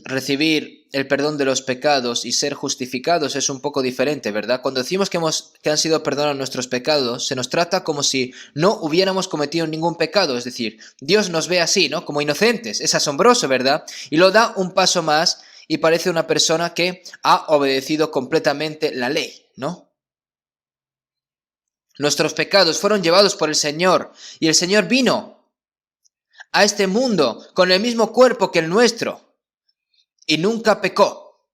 Recibir el perdón de los pecados y ser justificados es un poco diferente, ¿verdad? Cuando decimos que han sido perdonados nuestros pecados, se nos trata como si no hubiéramos cometido ningún pecado, es decir, Dios nos ve así, ¿no? Como inocentes. Es asombroso, ¿verdad? Y lo da un paso más y parece una persona que ha obedecido completamente la ley, ¿no? Nuestros pecados fueron llevados por el Señor y el Señor vino a este mundo con el mismo cuerpo que el nuestro y nunca pecó.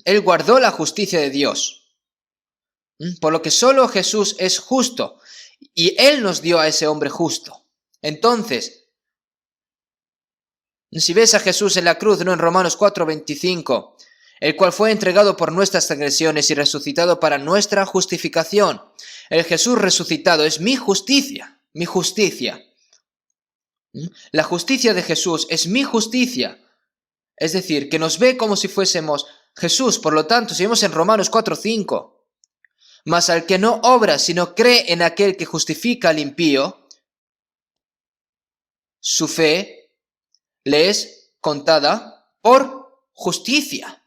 Él guardó la justicia de Dios, por lo que solo Jesús es justo y Él nos dio a ese hombre justo. Entonces, si ves a Jesús en la cruz, no en Romanos 4:25, el cual fue entregado por nuestras transgresiones y resucitado para nuestra justificación. El Jesús resucitado es mi justicia, mi justicia. La justicia de Jesús es mi justicia. Es decir, que nos ve como si fuésemos Jesús. Por lo tanto, si vemos en Romanos 4:5, mas al que no obra, sino cree en aquel que justifica al impío, su fe le es contada por justicia.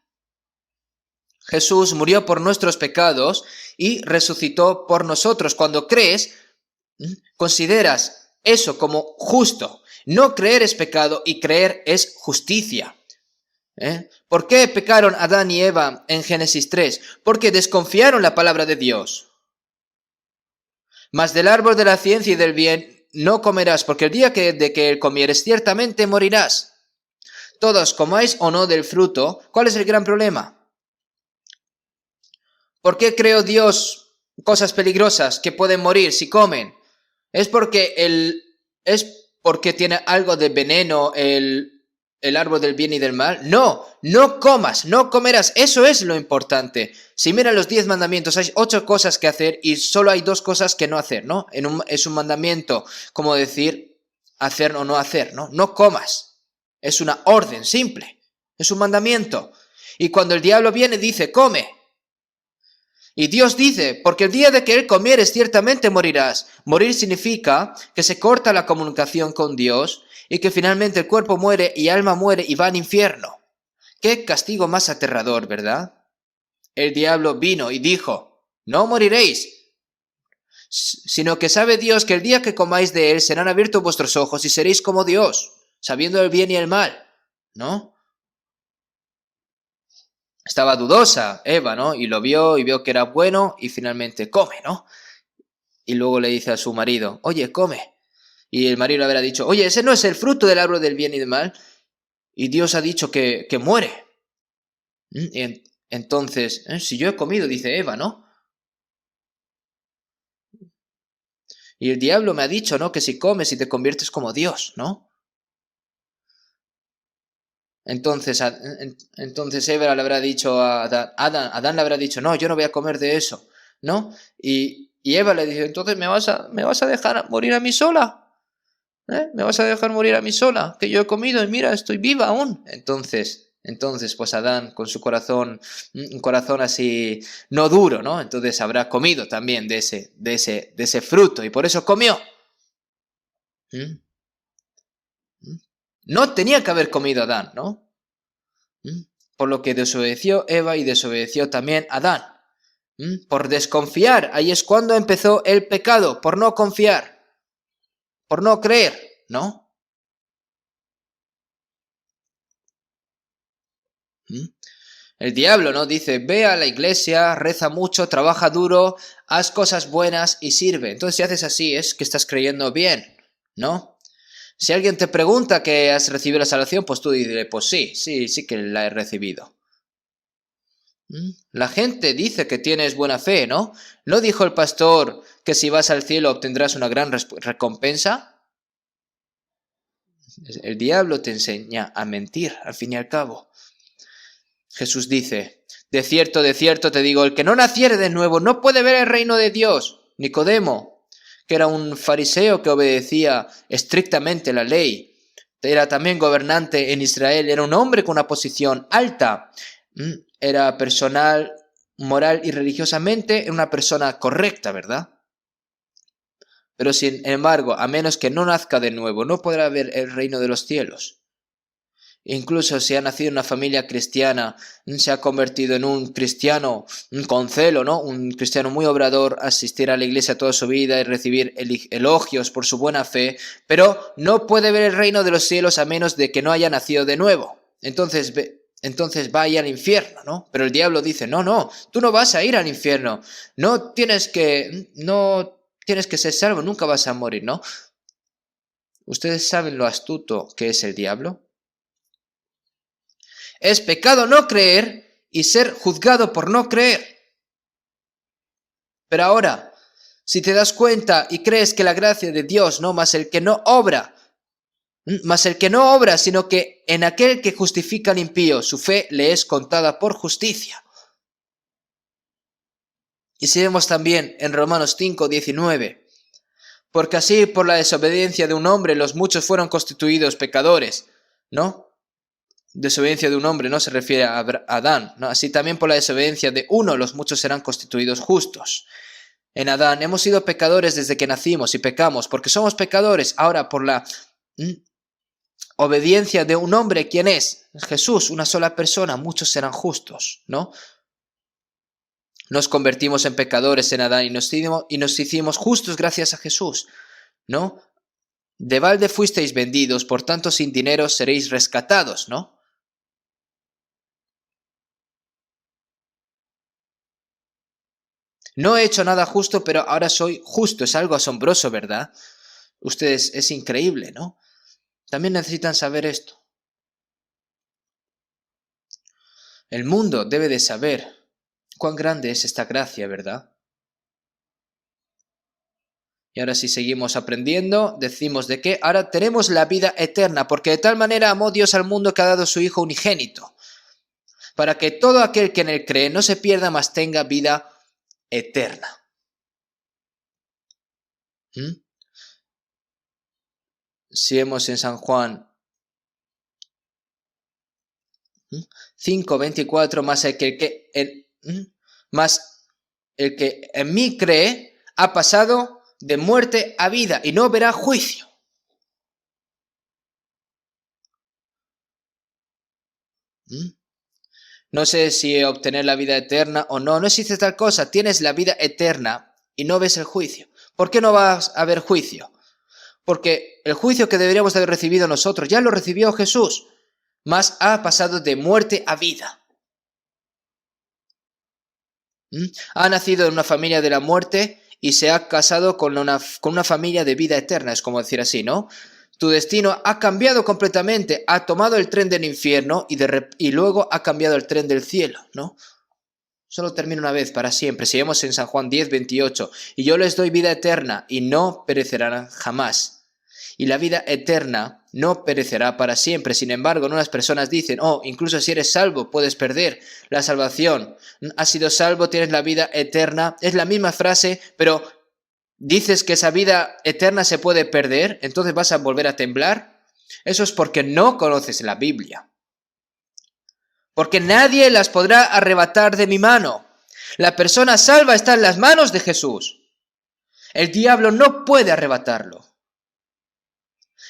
Jesús murió por nuestros pecados y resucitó por nosotros. Cuando crees, consideras eso como justo. No creer es pecado y creer es justicia. ¿Por qué pecaron Adán y Eva en Génesis 3? Porque desconfiaron la palabra de Dios. Mas del árbol de la ciencia y del bien no comerás, porque el día de que él comieres ciertamente morirás. Todos comáis o no del fruto. ¿Cuál es el gran problema? ¿Por qué creó Dios cosas peligrosas que pueden morir si comen? ¿Es porque tiene algo de veneno el árbol del bien y del mal? No, no comas, no comerás. Eso es lo importante. Si miran los 10 mandamientos, hay 8 cosas que hacer y solo hay 2 cosas que no hacer, ¿no? Es un mandamiento, como decir, hacer o no hacer, ¿no? No comas. Es una orden simple. Es un mandamiento. Y cuando el diablo viene, dice, come. Y Dios dice, porque el día de que él comieres ciertamente morirás. Morir significa que se corta la comunicación con Dios y que finalmente el cuerpo muere y el alma muere y va al infierno. Qué castigo más aterrador, ¿verdad? El diablo vino y dijo, no moriréis, sino que sabe Dios que el día que comáis de él serán abiertos vuestros ojos y seréis como Dios, sabiendo el bien y el mal, ¿no? Estaba dudosa Eva, ¿no? Y lo vio y vio que era bueno y finalmente come, ¿no? Y luego le dice a su marido, oye, come. Y el marido le habrá dicho, oye, ese no es el fruto del árbol del bien y del mal. Y Dios ha dicho que muere. Y entonces, si yo he comido, dice Eva, ¿no? Y el diablo me ha dicho, ¿no? Que si comes y te conviertes como Dios, ¿no? Entonces Eva le habrá dicho a Adán le habrá dicho, no, yo no voy a comer de eso, ¿no? Y Eva le dice, entonces me vas a dejar morir a mí sola, ¿me vas a dejar morir a mí sola, que yo he comido y mira, estoy viva aún. Entonces pues Adán con su corazón, un corazón así no duro, ¿no? Entonces habrá comido también de ese fruto y por eso comió. No tenía que haber comido Adán, ¿no? Por lo que desobedeció Eva y desobedeció también Adán. Por desconfiar, ahí es cuando empezó el pecado, por no confiar, por no creer, ¿no? El diablo, ¿no? Dice, ve a la iglesia, reza mucho, trabaja duro, haz cosas buenas y sirve. Entonces si haces así es que estás creyendo bien, ¿no? Si alguien te pregunta que has recibido la salvación, pues tú dile, pues sí que la he recibido. La gente dice que tienes buena fe, ¿no? ¿No dijo el pastor que si vas al cielo obtendrás una gran recompensa? El diablo te enseña a mentir, al fin y al cabo. Jesús dice, de cierto te digo, el que no naciere de nuevo no puede ver el reino de Dios. Nicodemo, que era un fariseo que obedecía estrictamente la ley, era también gobernante en Israel, era un hombre con una posición alta, era personal, moral y religiosamente, era una persona correcta, ¿verdad? Pero sin embargo, a menos que no nazca de nuevo, no podrá ver el reino de los cielos. Incluso si ha nacido en una familia cristiana, se ha convertido en un cristiano con celo, ¿no? Un cristiano muy obrador, asistir a la iglesia toda su vida y recibir elogios por su buena fe, pero no puede ver el reino de los cielos a menos de que no haya nacido de nuevo. Entonces vaya al infierno, ¿no? Pero el diablo dice, no, tú no vas a ir al infierno, no tienes que ser salvo, nunca vas a morir, ¿no? ¿Ustedes saben lo astuto que es el diablo? Es pecado no creer y ser juzgado por no creer. Pero ahora, si te das cuenta y crees que la gracia de Dios, no más el que no obra, sino que en aquel que justifica al impío, su fe le es contada por justicia. Y si vemos también en Romanos 5:19, porque así por la desobediencia de un hombre los muchos fueron constituidos pecadores, ¿no? Desobediencia de un hombre no se refiere a Adán, ¿no? Así también por la desobediencia de uno los muchos serán constituidos justos. En Adán hemos sido pecadores desde que nacimos y pecamos porque somos pecadores. Ahora por la obediencia de un hombre, ¿quién es? Jesús, una sola persona, muchos serán justos, ¿no? Nos convertimos en pecadores en Adán y nos hicimos justos gracias a Jesús, ¿no? De balde fuisteis vendidos, por tanto sin dinero seréis rescatados, ¿no? No he hecho nada justo, pero ahora soy justo. Es algo asombroso, ¿verdad? Ustedes, es increíble, ¿no? También necesitan saber esto. El mundo debe de saber cuán grande es esta gracia, ¿verdad? Y ahora si seguimos aprendiendo, decimos de que ahora tenemos la vida eterna, porque de tal manera amó Dios al mundo que ha dado su Hijo unigénito, para que todo aquel que en él cree no se pierda, mas tenga vida eterna. Si vemos en San Juan 5:24, más el que en mí cree ha pasado de muerte a vida y no verá juicio. No sé si obtener la vida eterna o no, no existe tal cosa. Tienes la vida eterna y no ves el juicio. ¿Por qué no vas a ver juicio? Porque el juicio que deberíamos haber recibido nosotros ya lo recibió Jesús, mas ha pasado de muerte a vida. Ha nacido en una familia de la muerte y se ha casado con una familia de vida eterna, es como decir así, ¿no? Tu destino ha cambiado completamente, ha tomado el tren del infierno y luego ha cambiado el tren del cielo, ¿no? Solo termina una vez, para siempre. Si vemos en San Juan 10:28, y yo les doy vida eterna y no perecerán jamás. Y la vida eterna no perecerá para siempre. Sin embargo, algunas personas dicen, incluso si eres salvo, puedes perder la salvación. Has sido salvo, tienes la vida eterna. Es la misma frase, pero dices que esa vida eterna se puede perder, entonces vas a volver a temblar. Eso es porque no conoces la Biblia. Porque nadie las podrá arrebatar de mi mano. La persona salva está en las manos de Jesús. El diablo no puede arrebatarlo.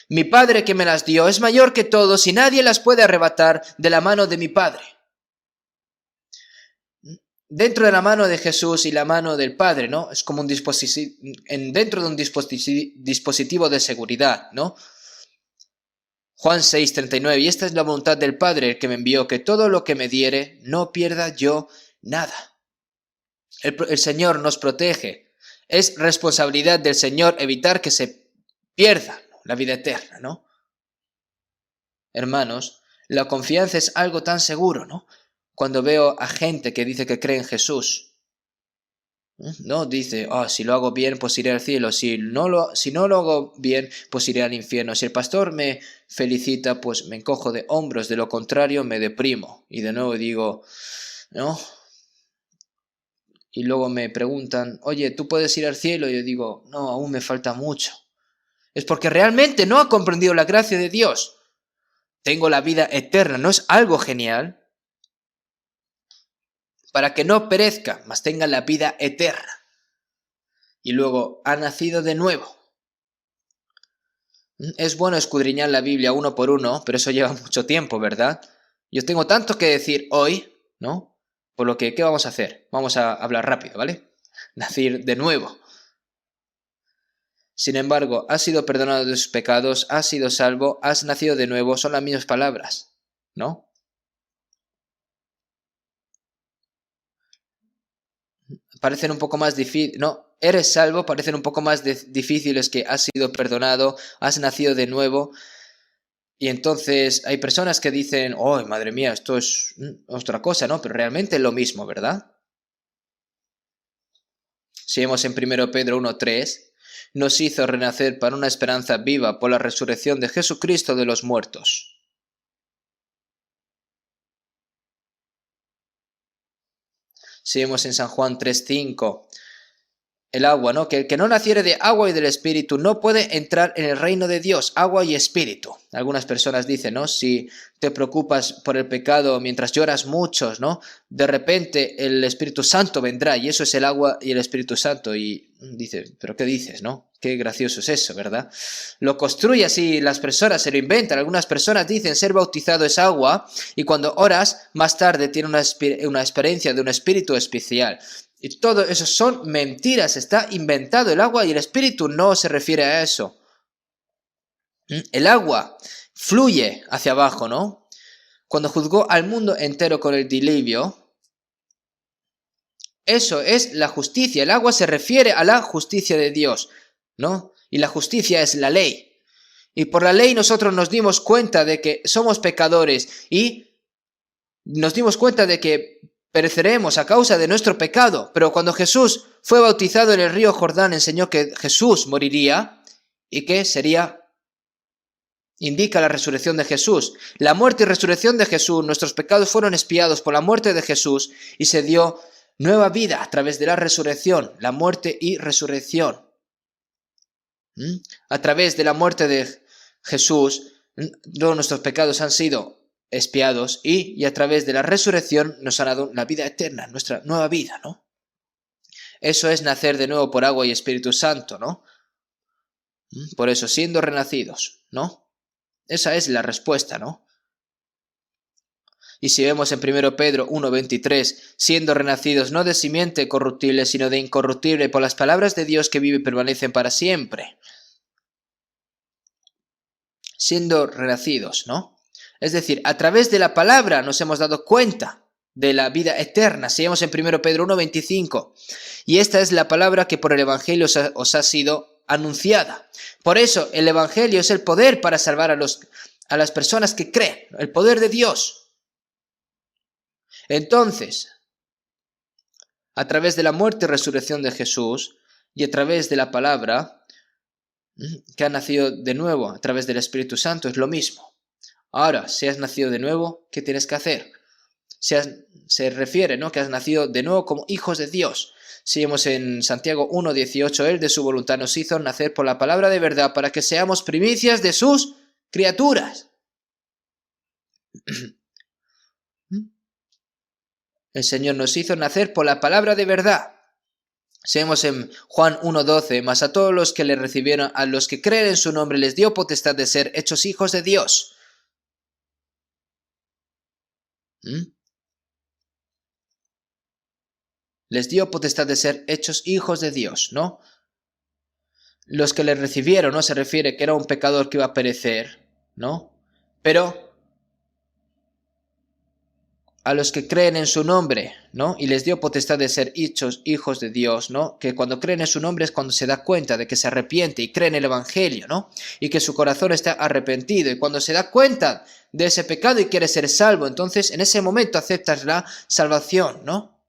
Mi Padre que me las dio es mayor que todos y nadie las puede arrebatar de la mano de mi Padre. Dentro de la mano de Jesús y la mano del Padre, ¿no? Es como dentro de un dispositivo de seguridad, ¿no? Juan 6:39, y esta es la voluntad del Padre, el que me envió, que todo lo que me diere, no pierda yo nada. El Señor nos protege. Es responsabilidad del Señor evitar que se pierda la vida eterna, ¿no? Hermanos, la confianza es algo tan seguro, ¿no? cuando veo a gente que dice que cree en Jesús. No dice, si lo hago bien, pues iré al cielo. Si no lo hago bien, pues iré al infierno. Si el pastor me felicita, pues me encojo de hombros. De lo contrario, me deprimo. Y de nuevo digo, ¿no? Y luego me preguntan, oye, ¿tú puedes ir al cielo? Y yo digo, no, aún me falta mucho. Es porque realmente no ha comprendido la gracia de Dios. Tengo la vida eterna, ¿no es algo genial? Para que no perezca, mas tenga la vida eterna. Y luego ha nacido de nuevo. Es bueno escudriñar la Biblia uno por uno, pero eso lleva mucho tiempo, ¿verdad? Yo tengo tanto que decir hoy, ¿no? Por lo que, ¿qué vamos a hacer? Vamos a hablar rápido, ¿vale? Nacer de nuevo. Sin embargo, has sido perdonado de tus pecados, has sido salvo, has nacido de nuevo, son las mismas palabras, ¿no? Parecen un poco más difíciles, no, eres salvo, parecen un poco más difíciles que has sido perdonado, has nacido de nuevo. Y entonces hay personas que dicen, oh, madre mía, esto es otra cosa, ¿no? Pero realmente es lo mismo, ¿verdad? Si vemos en 1 Pedro 1:3, nos hizo renacer para una esperanza viva por la resurrección de Jesucristo de los muertos. Si vemos en San Juan 3:5, el agua, ¿no? Que el que no naciere de agua y del Espíritu no puede entrar en el reino de Dios, agua y Espíritu. Algunas personas dicen, ¿no? Si te preocupas por el pecado mientras lloras muchos, ¿no? De repente el Espíritu Santo vendrá y eso es el agua y el Espíritu Santo. Y dice, ¿pero qué dices, no? Qué gracioso es eso, ¿verdad? Lo construye así, las personas se lo inventan. Algunas personas dicen ser bautizado es agua y cuando oras, más tarde tiene una experiencia de un espíritu especial. Y todo eso son mentiras, está inventado. El agua y el espíritu no se refiere a eso. El agua fluye hacia abajo, ¿no? Cuando juzgó al mundo entero con el diluvio, eso es la justicia. El agua se refiere a la justicia de Dios, ¿no? Y la justicia es la ley. Y por la ley nosotros nos dimos cuenta de que somos pecadores y nos dimos cuenta de que pereceremos a causa de nuestro pecado. Pero cuando Jesús fue bautizado en el río Jordán, enseñó que Jesús moriría y que indica la resurrección de Jesús. La muerte y resurrección de Jesús, nuestros pecados fueron expiados por la muerte de Jesús y se dio nueva vida a través de la resurrección, la muerte y resurrección. A través de la muerte de Jesús, todos nuestros pecados han sido expiados y a través de la resurrección nos ha dado la vida eterna, nuestra nueva vida, ¿no? Eso es nacer de nuevo por agua y Espíritu Santo, ¿no? Por eso, siendo renacidos, ¿no? Esa es la respuesta, ¿no? Y si vemos en 1 Pedro 1:23, siendo renacidos no de simiente corruptible, sino de incorruptible por las palabras de Dios que vive y permanecen para siempre. Siendo renacidos, ¿no? Es decir, a través de la palabra nos hemos dado cuenta de la vida eterna. Seguimos en 1 Pedro 1:25. Y esta es la palabra que por el Evangelio os ha sido anunciada. Por eso el Evangelio es el poder para salvar a las personas que creen, el poder de Dios. Entonces, a través de la muerte y resurrección de Jesús y a través de la palabra que ha nacido de nuevo a través del Espíritu Santo es lo mismo. Ahora, si has nacido de nuevo, ¿qué tienes que hacer? Se refiere, ¿no? Que has nacido de nuevo como hijos de Dios. Si vemos en Santiago 1:18, Él de su voluntad nos hizo nacer por la palabra de verdad para que seamos primicias de sus criaturas. El Señor nos hizo nacer por la palabra de verdad. Si vemos en Juan 1:12, mas a todos los que le recibieron, a los que creen en su nombre, les dio potestad de ser hechos hijos de Dios. Les dio potestad de ser hechos hijos de Dios, ¿no? Los que le recibieron, no se refiere que era un pecador que iba a perecer, ¿no? Pero a los que creen en su nombre, ¿no? Y les dio potestad de ser hechos hijos de Dios, ¿no? Que cuando creen en su nombre es cuando se da cuenta de que se arrepiente y cree en el Evangelio, ¿no? Y que su corazón está arrepentido. Y cuando se da cuenta de ese pecado y quiere ser salvo, entonces en ese momento aceptas la salvación, ¿no?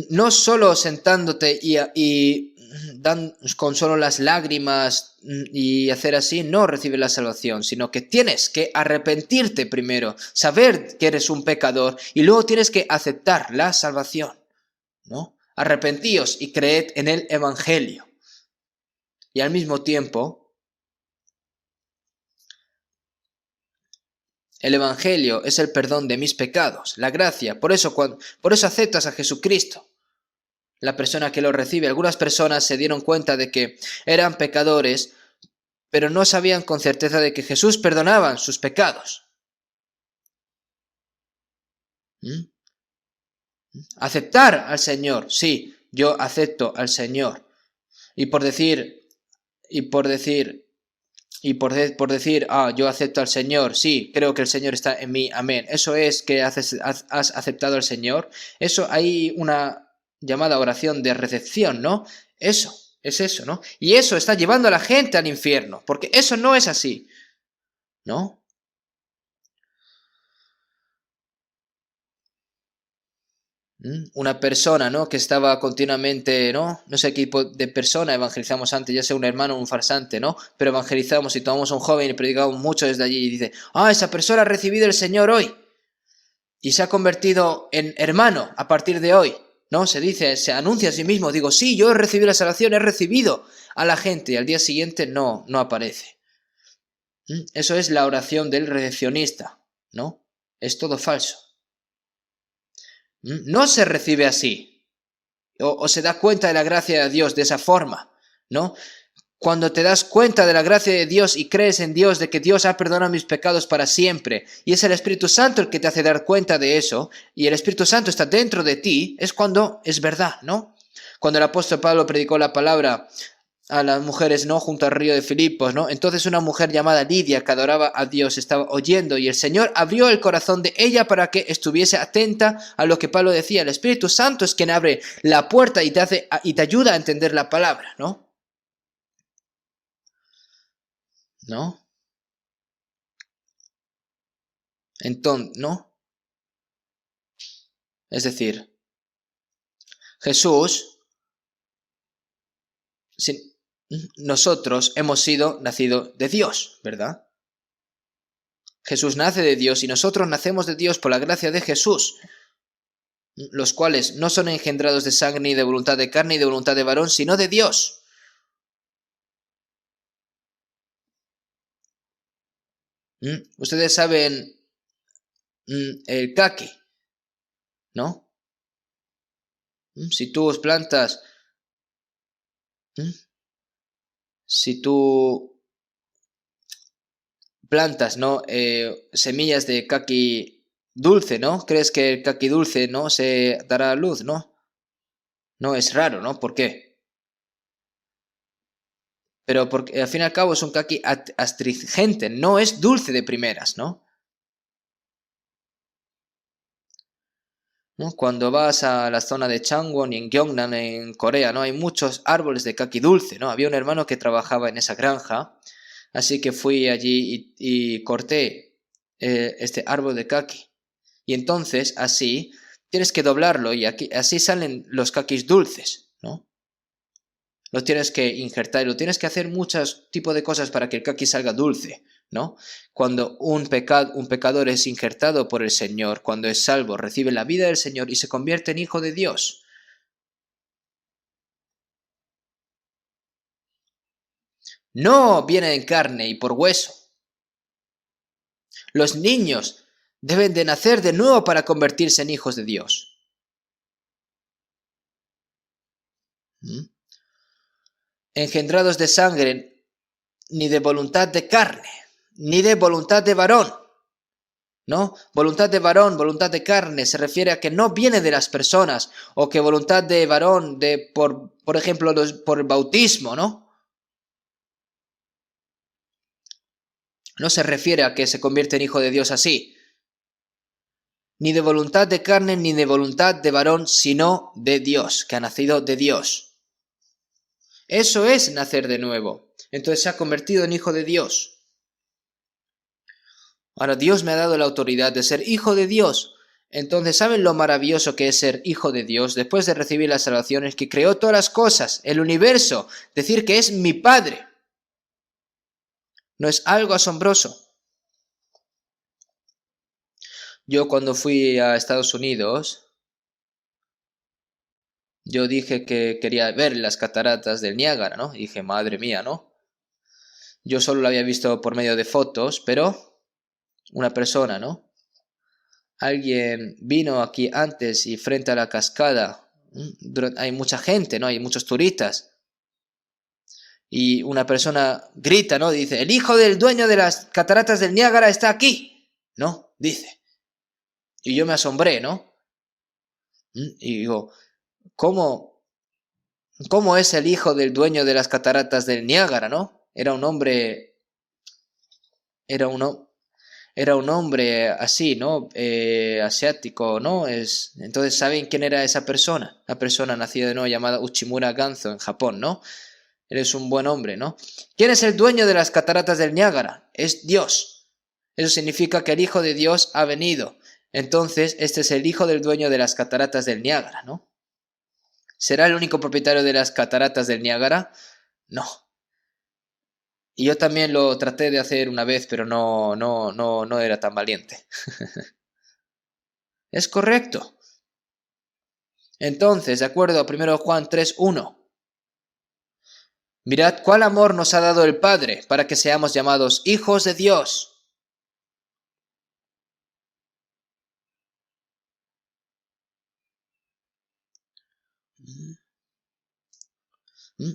No solo sentándote y con solo las lágrimas y hacer así, no recibes la salvación, sino que tienes que arrepentirte primero, saber que eres un pecador y luego tienes que aceptar la salvación, ¿no? Arrepentíos y creed en el Evangelio. Y al mismo tiempo, el Evangelio es el perdón de mis pecados, la gracia. Por eso aceptas a Jesucristo. La persona que lo recibe. Algunas personas se dieron cuenta de que eran pecadores, pero no sabían con certeza de que Jesús perdonaba sus pecados. Aceptar al Señor, sí, yo acepto al Señor. Y por decir, yo acepto al Señor, sí, creo que el Señor está en mí, amén. Eso es que has aceptado al Señor. Eso hay una llamada oración de recepción, ¿no? Eso, es eso, ¿no? Y eso está llevando a la gente al infierno, porque eso no es así, ¿no? Una persona, ¿no? Que estaba continuamente, ¿no? No sé qué tipo de persona evangelizamos antes, ya sea un hermano o un farsante, ¿no? Pero evangelizamos y tomamos a un joven y predicamos mucho desde allí y dice, esa persona ha recibido el Señor hoy y se ha convertido en hermano a partir de hoy, ¿no? Se dice, se anuncia a sí mismo, digo, sí, yo he recibido la salvación, he recibido a la gente y al día siguiente no aparece. Eso es la oración del recepcionista, ¿no? Es todo falso. No se recibe así, o se da cuenta de la gracia de Dios de esa forma, ¿no? Cuando te das cuenta de la gracia de Dios y crees en Dios, de que Dios ha perdonado mis pecados para siempre, y es el Espíritu Santo el que te hace dar cuenta de eso, y el Espíritu Santo está dentro de ti, es cuando es verdad, ¿no? Cuando el apóstol Pablo predicó la palabra a las mujeres, ¿no? Junto al río de Filipos, ¿no? Entonces una mujer llamada Lidia, que adoraba a Dios, estaba oyendo y el Señor abrió el corazón de ella para que estuviese atenta a lo que Pablo decía. El Espíritu Santo es quien abre la puerta y te ayuda a entender la palabra, ¿no? ¿No? Entonces, ¿no? Es decir, Jesús, nosotros hemos sido nacidos de Dios, ¿verdad? Jesús nace de Dios y nosotros nacemos de Dios por la gracia de Jesús, los cuales no son engendrados de sangre ni de voluntad de carne ni de voluntad de varón, sino de Dios. Ustedes saben el caqui, ¿no? Si tú plantas, si tú plantas, ¿no? Semillas de caqui dulce, ¿no? ¿Crees que el caqui dulce, ¿no? Se dará luz, ¿no? No, es raro, ¿no? ¿Por qué? Pero porque al fin y al cabo es un caqui astringente, no es dulce de primeras, ¿no? ¿No? Cuando vas a la zona de Changwon y en Gyeongnam, en Corea, ¿no? Hay muchos árboles de caqui dulce, ¿no? Había un hermano que trabajaba en esa granja, así que fui allí y corté este árbol de caqui. Y entonces, así, tienes que doblarlo y así salen los caquis dulces, ¿no? Lo tienes que injertar y lo tienes que hacer muchos tipos de cosas para que el caqui salga dulce, ¿no? Cuando un pecador es injertado por el Señor, cuando es salvo, recibe la vida del Señor y se convierte en hijo de Dios. No viene en carne y por hueso. Los niños deben de nacer de nuevo para convertirse en hijos de Dios. Engendrados de sangre, ni de voluntad de carne, ni de voluntad de varón, ¿no? Voluntad de varón, voluntad de carne, se refiere a que no viene de las personas, o que voluntad de varón, por ejemplo, por el bautismo, ¿no? no se refiere a que se convierte en hijo de Dios así, ni de voluntad de carne, ni de voluntad de varón, sino de Dios, que ha nacido de Dios. Eso es nacer de nuevo. Entonces se ha convertido en hijo de Dios. Ahora Dios me ha dado la autoridad de ser hijo de Dios. Entonces, ¿saben lo maravilloso que es ser hijo de Dios? Después de recibir la salvación, el que creó todas las cosas, el universo, decir que es mi Padre. ¿No es algo asombroso? Yo cuando fui a Estados Unidos, yo dije que quería ver las cataratas del Niágara, ¿no? Y dije, madre mía, ¿no? Yo solo lo había visto por medio de fotos, pero una persona, ¿no? Alguien vino aquí antes y frente a la cascada, hay mucha gente, ¿no? Hay muchos turistas. Y una persona grita, ¿no? Dice, el hijo del dueño de las cataratas del Niágara está aquí, ¿no? Dice. Y yo me asombré, ¿no? Y digo, ¿cómo es el hijo del dueño de las cataratas del Niágara, ¿no? Era un hombre así, ¿no? Asiático, ¿no? Entonces, ¿saben quién era esa persona? Una persona nacida de nuevo llamada Uchimura Ganzo en Japón, ¿no? Él es un buen hombre, ¿no? ¿Quién es el dueño de las cataratas del Niágara? Es Dios. Eso significa que el Hijo de Dios ha venido. Entonces, este es el hijo del dueño de las cataratas del Niágara, ¿no? ¿Será el único propietario de las cataratas del Niágara? No. Y yo también lo traté de hacer una vez, pero no era tan valiente. Es correcto. Entonces, de acuerdo a 1 Juan 3:1, mirad cuál amor nos ha dado el Padre para que seamos llamados hijos de Dios.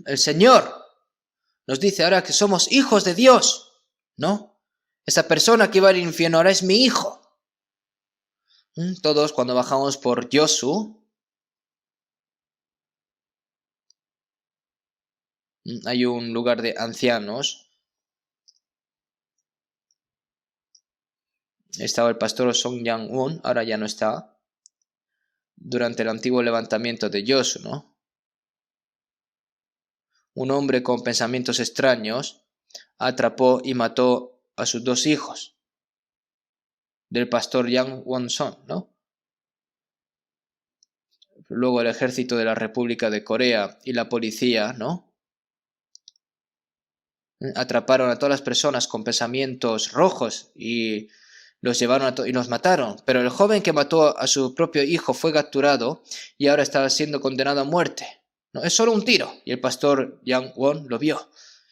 El Señor nos dice ahora que somos hijos de Dios, ¿no? Esa persona que iba al infierno ahora es mi hijo. Todos cuando bajamos por Yosu, hay un lugar de ancianos. Estaba el pastor Song Yang-un, ahora ya no está. Durante el antiguo levantamiento de Yosu, ¿no? Un hombre con pensamientos extraños atrapó y mató a sus 2 hijos del pastor Yang Won-son, ¿no? Luego el ejército de la República de Corea y la policía, ¿no? Atraparon a todas las personas con pensamientos rojos y los llevaron y los mataron. Pero el joven que mató a su propio hijo fue capturado y ahora estaba siendo condenado a muerte. No, es solo un tiro. Y el pastor Yang Won lo vio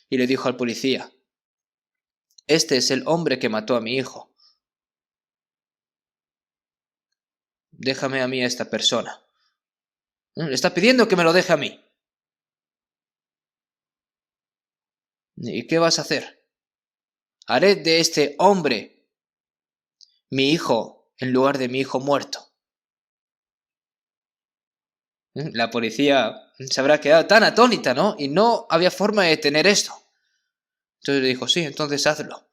y le dijo al policía, este es el hombre que mató a mi hijo. Déjame a mí a esta persona. Le está pidiendo que me lo deje a mí. ¿Y qué vas a hacer? Haré de este hombre mi hijo en lugar de mi hijo muerto. La policía se habrá quedado tan atónita, ¿no? Y no había forma de detener esto. Entonces le dijo, sí, entonces hazlo.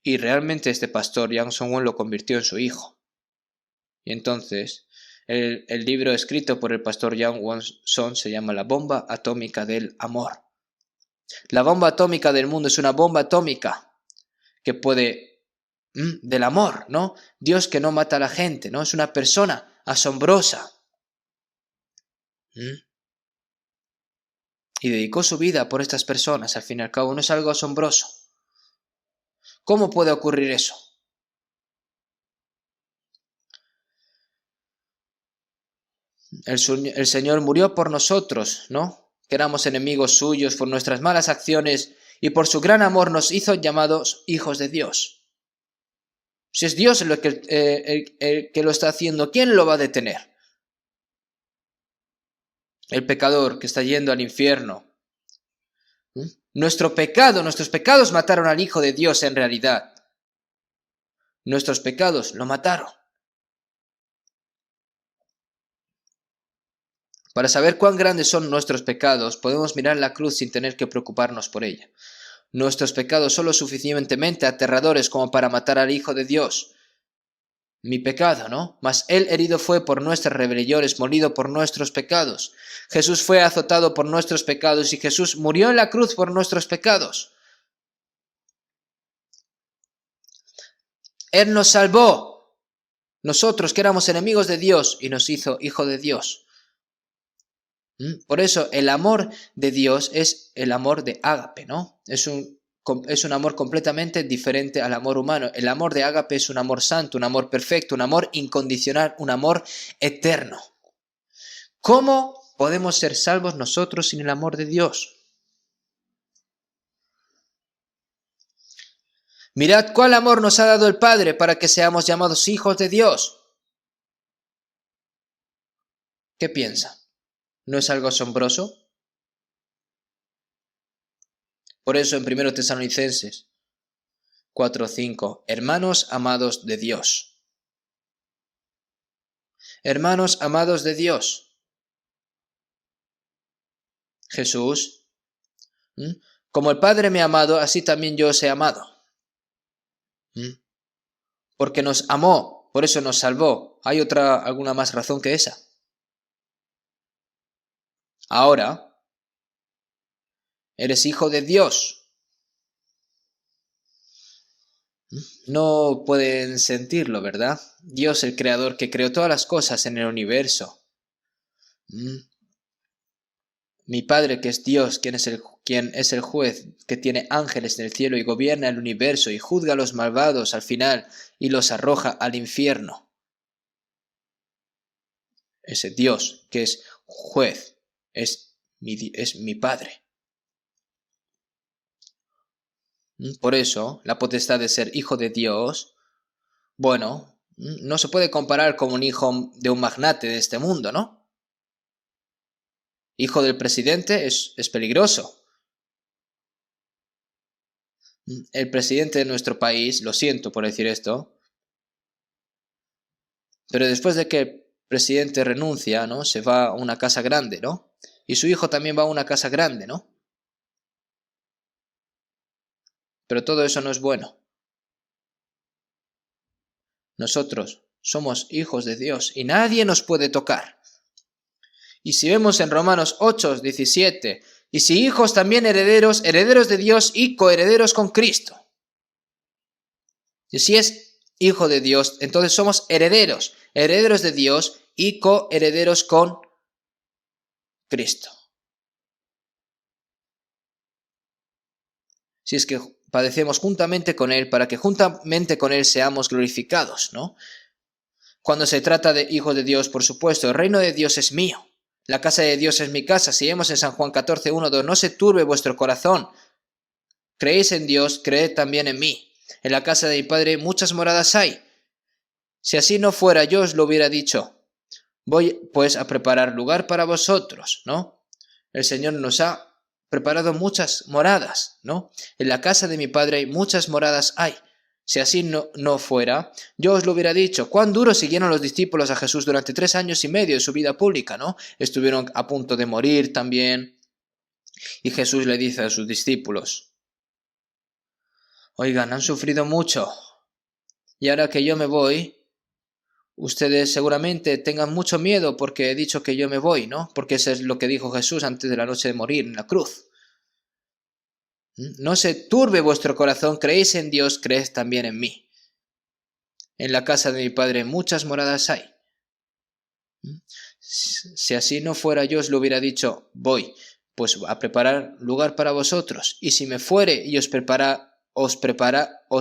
Y realmente este pastor, Yang Song-won, lo convirtió en su hijo. Y entonces, el libro escrito por el pastor Yang Won-son se llama La bomba atómica del amor. La bomba atómica del mundo es una bomba atómica que puede... del amor, ¿no? Dios que no mata a la gente, ¿no? Es una persona asombrosa. Y dedicó su vida por estas personas, al fin y al cabo, ¿no es algo asombroso? ¿Cómo puede ocurrir eso? El Señor murió por nosotros, ¿no? Que éramos enemigos suyos por nuestras malas acciones y por su gran amor nos hizo llamados hijos de Dios. Si es Dios el que lo está haciendo, ¿quién lo va a detener? El pecador que está yendo al infierno. Nuestros pecados mataron al Hijo de Dios en realidad. Nuestros pecados lo mataron. Para saber cuán grandes son nuestros pecados, podemos mirar la cruz sin tener que preocuparnos por ella. nuestros pecados son lo suficientemente aterradores como para matar al Hijo de Dios. Mi pecado, ¿no? Mas Él herido fue por nuestras rebeliones, molido por nuestros pecados. Jesús fue azotado por nuestros pecados y Jesús murió en la cruz por nuestros pecados. Él nos salvó, nosotros que éramos enemigos de Dios, y nos hizo hijo de Dios. Por eso el amor de Dios es el amor de ágape, ¿no? Es un amor completamente diferente al amor humano. El amor de ágape es un amor santo, un amor perfecto, un amor incondicional, un amor eterno. ¿Cómo podemos ser salvos nosotros sin el amor de Dios? Mirad cuál amor nos ha dado el Padre para que seamos llamados hijos de Dios. ¿Qué piensa? ¿No es algo asombroso? Por eso en 1 Tesalonicenses 4:5, hermanos amados de Dios. Hermanos amados de Dios. Jesús, como el Padre me ha amado, así también yo os he amado. Porque nos amó, por eso nos salvó. ¿Hay alguna más razón que esa? Ahora, eres hijo de Dios. No pueden sentirlo, ¿verdad? Dios, el creador que creó todas las cosas en el universo. Mi Padre, que es Dios, quien es el juez, que tiene ángeles en el cielo y gobierna el universo y juzga a los malvados al final y los arroja al infierno. Ese Dios que es juez es mi Padre. Por eso, la potestad de ser hijo de Dios, bueno, no se puede comparar con un hijo de un magnate de este mundo, ¿no? Hijo del presidente es peligroso. El presidente de nuestro país, lo siento por decir esto, pero después de que el presidente renuncia, ¿no? Se va a una casa grande, ¿no? Y su hijo también va a una casa grande, ¿no? Pero todo eso no es bueno. Nosotros somos hijos de Dios y nadie nos puede tocar. Y si vemos en Romanos 8:17, y si hijos también herederos, herederos de Dios y coherederos con Cristo. Y si es hijo de Dios, entonces somos herederos, herederos de Dios y coherederos con Cristo. Si es que padecemos juntamente con Él, para que juntamente con Él seamos glorificados, ¿no? Cuando se trata de hijos de Dios, por supuesto, el reino de Dios es mío. La casa de Dios es mi casa. Si vemos en San Juan 14:1-2, no se turbe vuestro corazón. Creéis en Dios, creed también en mí. En la casa de mi Padre muchas moradas hay. Si así no fuera, yo os lo hubiera dicho. Voy pues a preparar lugar para vosotros, ¿no? El Señor nos ha preparado muchas moradas, ¿no? En la casa de mi Padre hay muchas moradas hay. Si así no fuera, yo os lo hubiera dicho. Cuán duro siguieron los discípulos a Jesús durante 3 años y medio de su vida pública, ¿no? Estuvieron a punto de morir también. Y Jesús le dice a sus discípulos, oigan, han sufrido mucho. Y ahora que yo me voy, ustedes seguramente tengan mucho miedo porque he dicho que yo me voy, ¿no? Porque eso es lo que dijo Jesús antes de la noche de morir en la cruz. No se turbe vuestro corazón, creéis en Dios, creed también en mí. En la casa de mi Padre muchas moradas hay. Si así no fuera, yo os lo hubiera dicho, voy pues a preparar lugar para vosotros, y si me fuere y os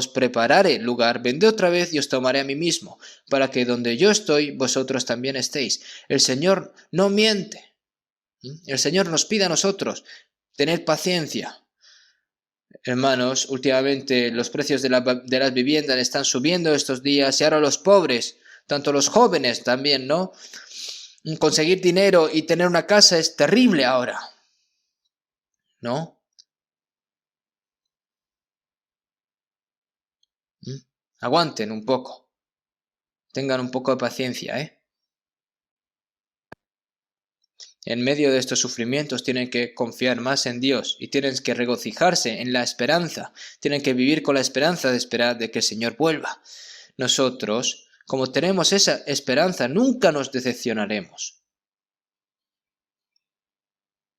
prepararé lugar, vendré otra vez y os tomaré a mí mismo, para que donde yo estoy, vosotros también estéis. El Señor no miente. El Señor nos pide a nosotros tener paciencia. Hermanos, últimamente los precios de las viviendas están subiendo estos días y ahora los pobres, tanto los jóvenes también, ¿no? Conseguir dinero y tener una casa es terrible ahora, ¿no? Aguanten un poco, tengan un poco de paciencia, ¿eh? En medio de estos sufrimientos tienen que confiar más en Dios y tienen que regocijarse en la esperanza. Tienen que vivir con la esperanza de esperar de que el Señor vuelva. Nosotros, como tenemos esa esperanza, nunca nos decepcionaremos.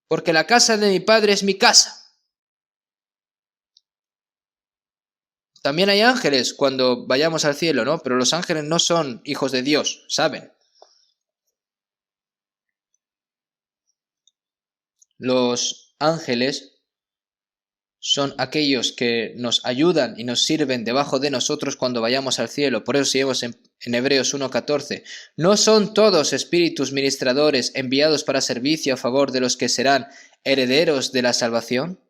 Porque la casa de mi Padre es mi casa. También hay ángeles cuando vayamos al cielo, ¿no? Pero los ángeles no son hijos de Dios, ¿saben? Los ángeles son aquellos que nos ayudan y nos sirven debajo de nosotros cuando vayamos al cielo. Por eso seguimos en Hebreos 1:14. ¿No son todos espíritus ministradores enviados para servicio a favor de los que serán herederos de la salvación?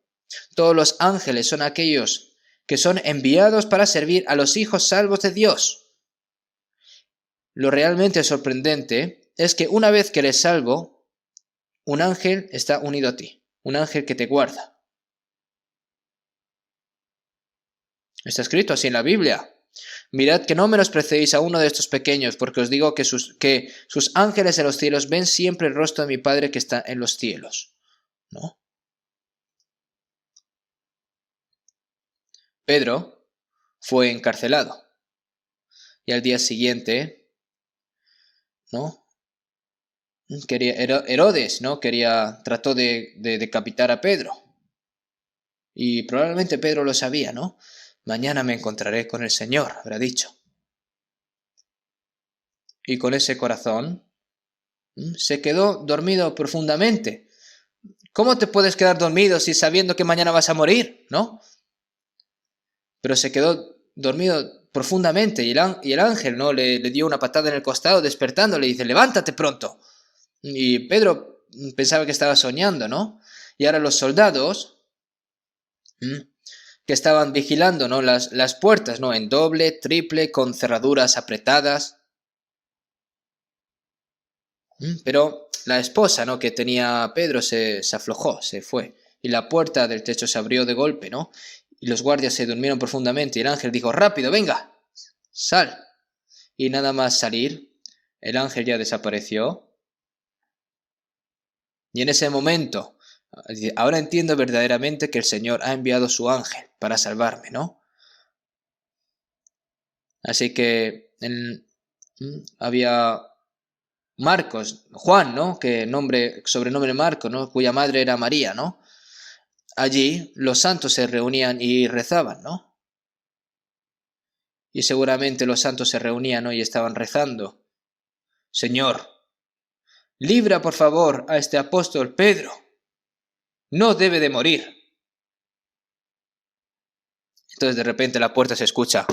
Todos los ángeles son aquellos que son enviados para servir a los hijos salvos de Dios. Lo realmente sorprendente es que una vez que eres salvo, un ángel está unido a ti, un ángel que te guarda. Está escrito así en la Biblia. Mirad que no menosprecéis a uno de estos pequeños, porque os digo que sus ángeles en los cielos ven siempre el rostro de mi Padre que está en los cielos. ¿No? Pedro fue encarcelado. Y al día siguiente, ¿no? Herodes, ¿no? Trató de decapitar a Pedro. Y probablemente Pedro lo sabía, ¿no? Mañana me encontraré con el Señor, habrá dicho. Y con ese corazón se quedó dormido profundamente. ¿Cómo te puedes quedar dormido si sabiendo que mañana vas a morir, no? Pero se quedó dormido profundamente y el ángel, ¿no? Le dio una patada en el costado despertando, le dice, levántate pronto. Y Pedro pensaba que estaba soñando, ¿no? Y ahora los soldados que estaban vigilando, ¿no? Las puertas, ¿no? En doble, triple, con cerraduras apretadas. Pero la esposa, ¿no? Que tenía Pedro se aflojó, se fue. Y la puerta del techo se abrió de golpe, ¿no? Y los guardias se durmieron profundamente. Y el ángel dijo, rápido, venga, sal. Y nada más salir, el ángel ya desapareció. Y en ese momento, ahora entiendo verdaderamente que el Señor ha enviado su ángel para salvarme, ¿no? Así que había Marcos, Juan, ¿no? Que sobrenombre Marcos, ¿no? Cuya madre era María, ¿no? Allí los santos se reunían y rezaban, ¿no? Y seguramente los santos se reunían, ¿no? Y estaban rezando. Señor, libra por favor a este apóstol Pedro. No debe de morir. Entonces de repente la puerta se escucha.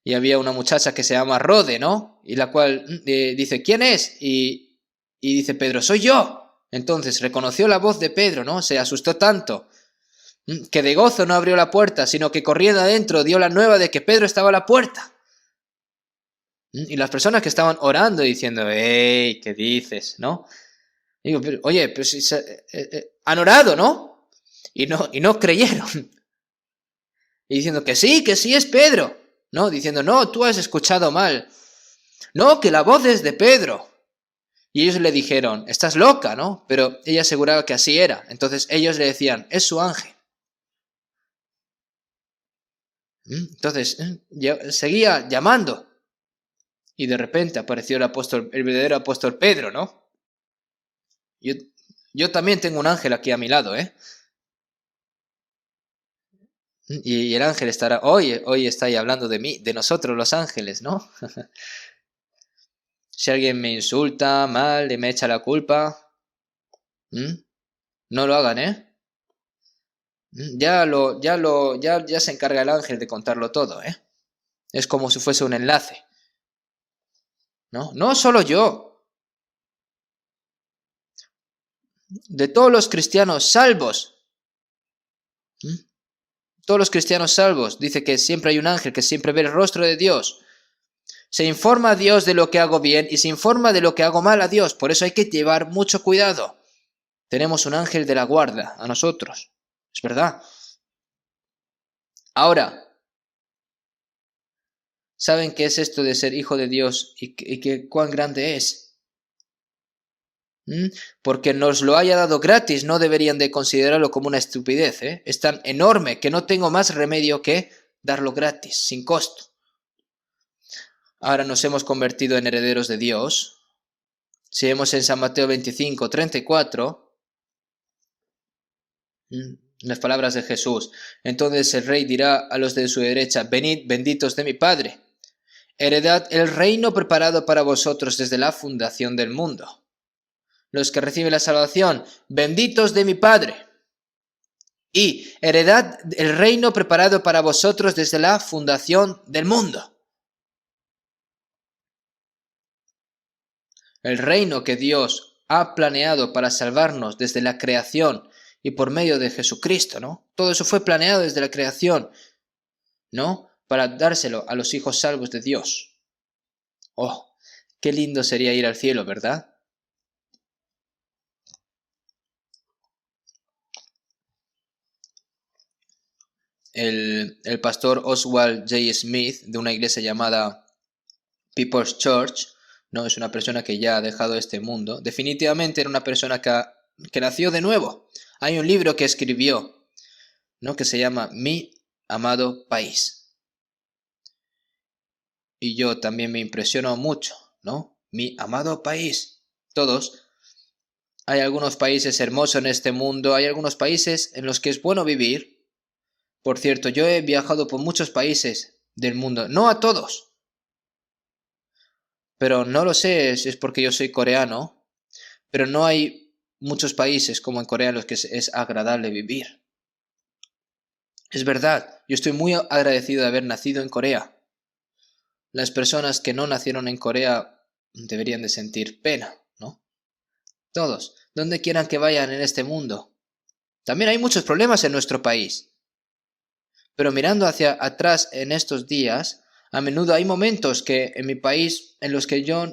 Y había una muchacha que se llama Rode, ¿no? Y la cual dice, ¿quién es? Y dice Pedro, soy yo. Entonces reconoció la voz de Pedro, ¿no? Se asustó tanto que de gozo no abrió la puerta, sino que corriendo adentro dio la nueva de que Pedro estaba a la puerta. Y las personas que estaban orando diciendo, ¡ey! ¿Qué dices? ¿No? Digo, pero, oye, pero si han orado, ¿no? Y no creyeron. Y diciendo que sí es Pedro. No, diciendo, no, tú has escuchado mal. No, que la voz es de Pedro. Y ellos le dijeron, estás loca, ¿no? Pero ella aseguraba que así era. Entonces ellos le decían, es su ángel. Entonces seguía llamando. Y de repente apareció el verdadero apóstol Pedro, ¿no? Yo también tengo un ángel aquí a mi lado, ¿eh? Y el ángel estará, hoy está ahí hablando de mí, de nosotros los ángeles, ¿no? Si alguien me insulta mal y me echa la culpa, no lo hagan, ¿eh? Ya se encarga el ángel de contarlo todo, ¿eh? Es como si fuese un enlace, ¿no? No solo yo, de todos los cristianos salvos, todos los cristianos salvos, dice que siempre hay un ángel que siempre ve el rostro de Dios. Se informa a Dios de lo que hago bien y se informa de lo que hago mal a Dios. Por eso hay que llevar mucho cuidado. Tenemos un ángel de la guarda a nosotros. Es verdad. Ahora, ¿saben qué es esto de ser hijo de Dios y cuán grande es? Porque nos lo haya dado gratis, no deberían de considerarlo como una estupidez. Es tan enorme que no tengo más remedio que darlo gratis, sin costo. Ahora nos hemos convertido en herederos de Dios. Si vemos en San Mateo 25, 34, las palabras de Jesús: entonces el rey dirá a los de su derecha: venid, benditos de mi Padre, heredad el reino preparado para vosotros desde la fundación del mundo. Los que reciben la salvación, benditos de mi Padre, y heredad el reino preparado para vosotros desde la fundación del mundo. El reino que Dios ha planeado para salvarnos desde la creación y por medio de Jesucristo, ¿no? Todo eso fue planeado desde la creación, ¿no? Para dárselo a los hijos salvos de Dios. ¡Oh! Qué lindo sería ir al cielo, ¿verdad? El pastor Oswald J. Smith, de una iglesia llamada People's Church, no es una persona que ya ha dejado este mundo. Definitivamente era una persona que nació de nuevo. Hay un libro que escribió, ¿no?, que se llama Mi amado país. Y yo también me impresionó mucho, ¿no? Mi amado país. Todos. Hay algunos países hermosos en este mundo. Hay algunos países en los que es bueno vivir. Por cierto, yo he viajado por muchos países del mundo. No a todos. Pero no lo sé si es porque yo soy coreano. Pero no hay muchos países como en Corea en los que es agradable vivir. Es verdad, yo estoy muy agradecido de haber nacido en Corea. Las personas que no nacieron en Corea deberían de sentir pena, ¿no? Todos, donde quieran que vayan en este mundo. También hay muchos problemas en nuestro país. Pero mirando hacia atrás en estos días, a menudo hay momentos que en mi país en los que yo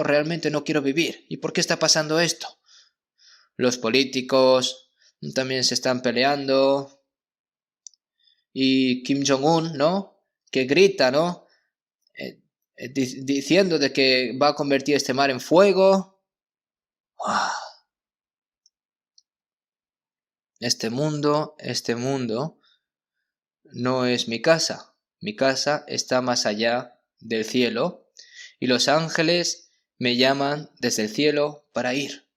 realmente no quiero vivir. ¿Y por qué está pasando esto? Los políticos también se están peleando. Y Kim Jong-un, ¿no?, que grita, ¿no?, diciendo de que va a convertir este mar en fuego. Este mundo no es mi casa. Mi casa está más allá del cielo y los ángeles me llaman desde el cielo para ir.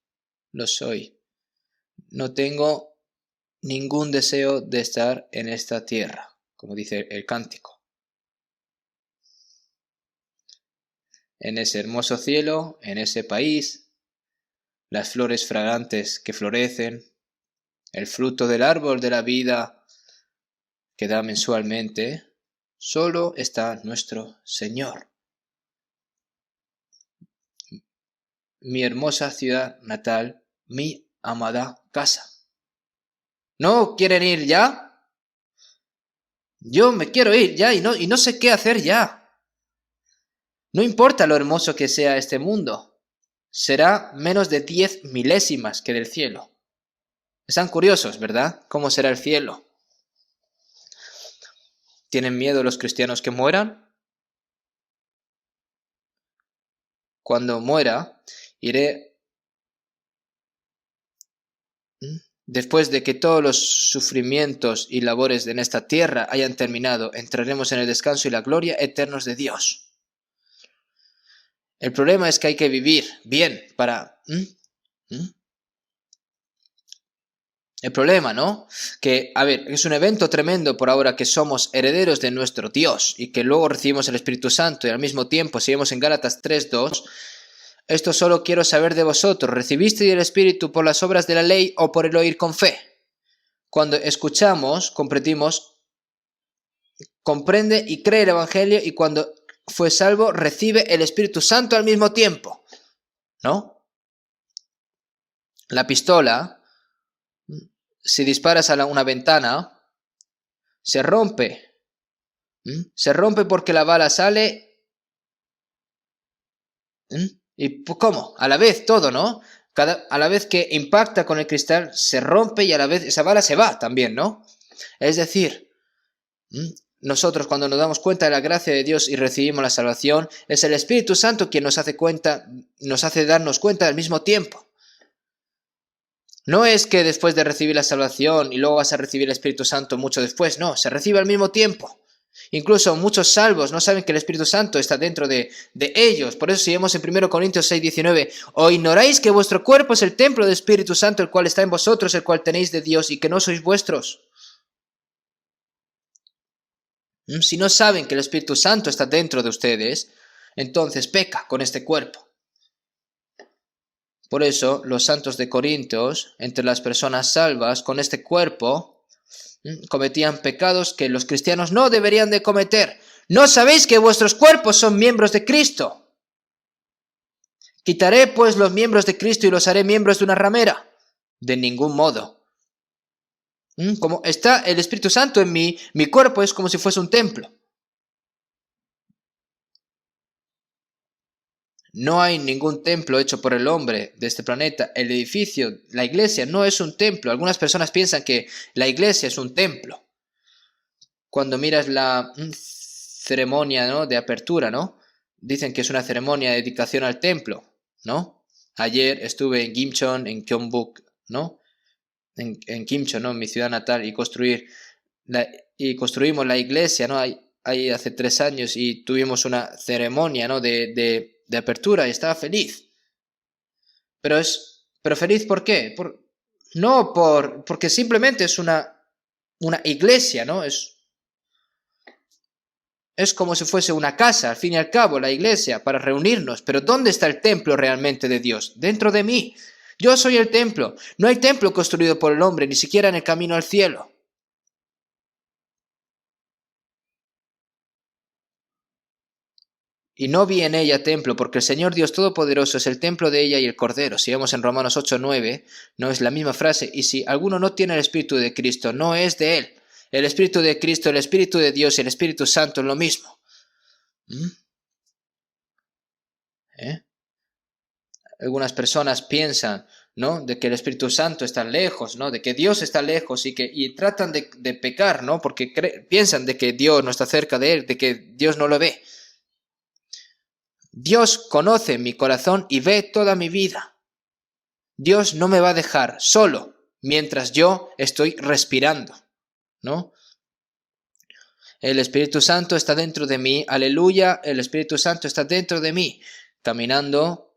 Lo soy. No tengo ningún deseo de estar en esta tierra, como dice el cántico. En ese hermoso cielo, en ese país, las flores fragantes que florecen, el fruto del árbol de la vida que da mensualmente, solo está nuestro Señor. Mi hermosa ciudad natal, mi amada casa. ¿No quieren ir ya? Yo me quiero ir ya y no sé qué hacer ya. No importa lo hermoso que sea este mundo, será menos de 10 milésimas que del cielo. Están curiosos, ¿verdad? ¿Cómo será el cielo? ¿Tienen miedo los cristianos que mueran? Cuando muera, iré. Después de que todos los sufrimientos y labores en esta tierra hayan terminado, entraremos en el descanso y la gloria eternos de Dios. El problema es que hay que vivir bien para... El problema, ¿no? Que, es un evento tremendo por ahora que somos herederos de nuestro Dios y que luego recibimos el Espíritu Santo y al mismo tiempo, si vemos en Gálatas 3:2, esto solo quiero saber de vosotros, ¿recibisteis el Espíritu por las obras de la ley o por el oír con fe? Cuando escuchamos, comprende y cree el Evangelio y cuando fue salvo, recibe el Espíritu Santo al mismo tiempo, ¿no? La pistola, si disparas a una ventana, se rompe. Se rompe porque la bala sale. ¿Y cómo? A la vez todo, ¿no? A la vez que impacta con el cristal, se rompe y a la vez esa bala se va también, ¿no? Es decir, nosotros cuando nos damos cuenta de la gracia de Dios y recibimos la salvación, es el Espíritu Santo quien nos hace darnos cuenta al mismo tiempo. No es que después de recibir la salvación y luego vas a recibir el Espíritu Santo mucho después, no, se recibe al mismo tiempo. Incluso muchos salvos no saben que el Espíritu Santo está dentro de ellos. Por eso si vemos en 1 Corintios 6:19, ¿o ignoráis que vuestro cuerpo es el templo del Espíritu Santo, el cual está en vosotros, el cual tenéis de Dios y que no sois vuestros? Si no saben que el Espíritu Santo está dentro de ustedes, entonces peca con este cuerpo. Por eso los santos de Corintios, entre las personas salvas con este cuerpo, cometían pecados que los cristianos no deberían de cometer. ¿No sabéis que vuestros cuerpos son miembros de Cristo? ¿Quitaré pues los miembros de Cristo y los haré miembros de una ramera? De ningún modo. Como está el Espíritu Santo en mí, mi cuerpo es como si fuese un templo. No hay ningún templo hecho por el hombre de este planeta. El edificio, la iglesia, no es un templo. Algunas personas piensan que la iglesia es un templo. Cuando miras la ceremonia, ¿no?, de apertura, ¿no?, dicen que es una ceremonia de dedicación al templo, ¿no? Ayer estuve en Gimcheon, en Gyeongbuk, ¿no? En Gimcheon, ¿no?, en mi ciudad natal, y construimos la iglesia, ¿no? Ahí hace 3 años y tuvimos una ceremonia, ¿no?, de apertura y estaba feliz. Pero feliz ¿por qué? Porque simplemente es una iglesia, ¿no? Es como si fuese una casa, al fin y al cabo, la iglesia, para reunirnos. Pero ¿dónde está el templo realmente de Dios? Dentro de mí. Yo soy el templo. No hay templo construido por el hombre, ni siquiera en el camino al cielo. Y no vi en ella templo, porque el Señor Dios Todopoderoso es el templo de ella y el Cordero. Si vemos en Romanos 8:9, no es la misma frase. Y si alguno no tiene el Espíritu de Cristo, no es de él. El Espíritu de Cristo, el Espíritu de Dios y el Espíritu Santo es lo mismo. Algunas personas piensan, ¿no?, de que el Espíritu Santo está lejos, ¿no?, de que Dios está lejos y tratan de pecar, ¿no?, porque piensan de que Dios no está cerca de él, de que Dios no lo ve. Dios conoce mi corazón y ve toda mi vida. Dios no me va a dejar solo mientras yo estoy respirando, ¿no? El Espíritu Santo está dentro de mí, aleluya, el Espíritu Santo está dentro de mí, caminando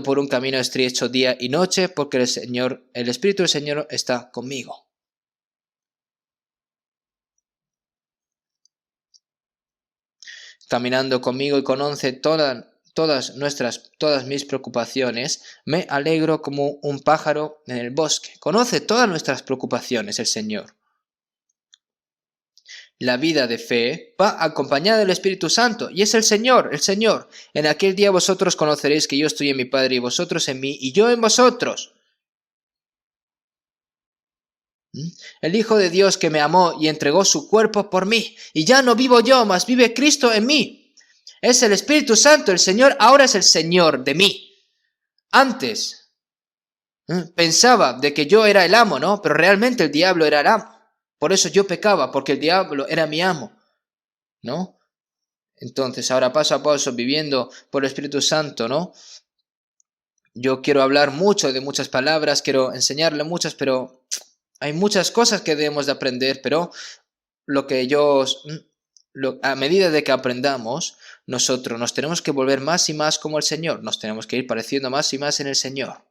por un camino estrecho día y noche, porque el Espíritu del Señor está conmigo. Caminando conmigo y conoce todas mis preocupaciones, me alegro como un pájaro en el bosque. Conoce todas nuestras preocupaciones el Señor. La vida de fe va acompañada del Espíritu Santo, y es el Señor. En aquel día vosotros conoceréis que yo estoy en mi Padre, y vosotros en mí, y yo en vosotros. El Hijo de Dios que me amó y entregó su cuerpo por mí, y ya no vivo yo, mas vive Cristo en mí. Es el Espíritu Santo, el Señor ahora es el Señor de mí. Antes pensaba de que yo era el amo, ¿no? Pero realmente el diablo era el amo. Por eso yo pecaba, porque el diablo era mi amo, ¿no? Entonces, ahora paso a paso, viviendo por el Espíritu Santo, ¿no? Yo quiero hablar mucho de muchas palabras, quiero enseñarle muchas, pero hay muchas cosas que debemos de aprender, pero a medida de que aprendamos, nosotros nos tenemos que volver más y más como el Señor, nos tenemos que ir pareciendo más y más en el Señor.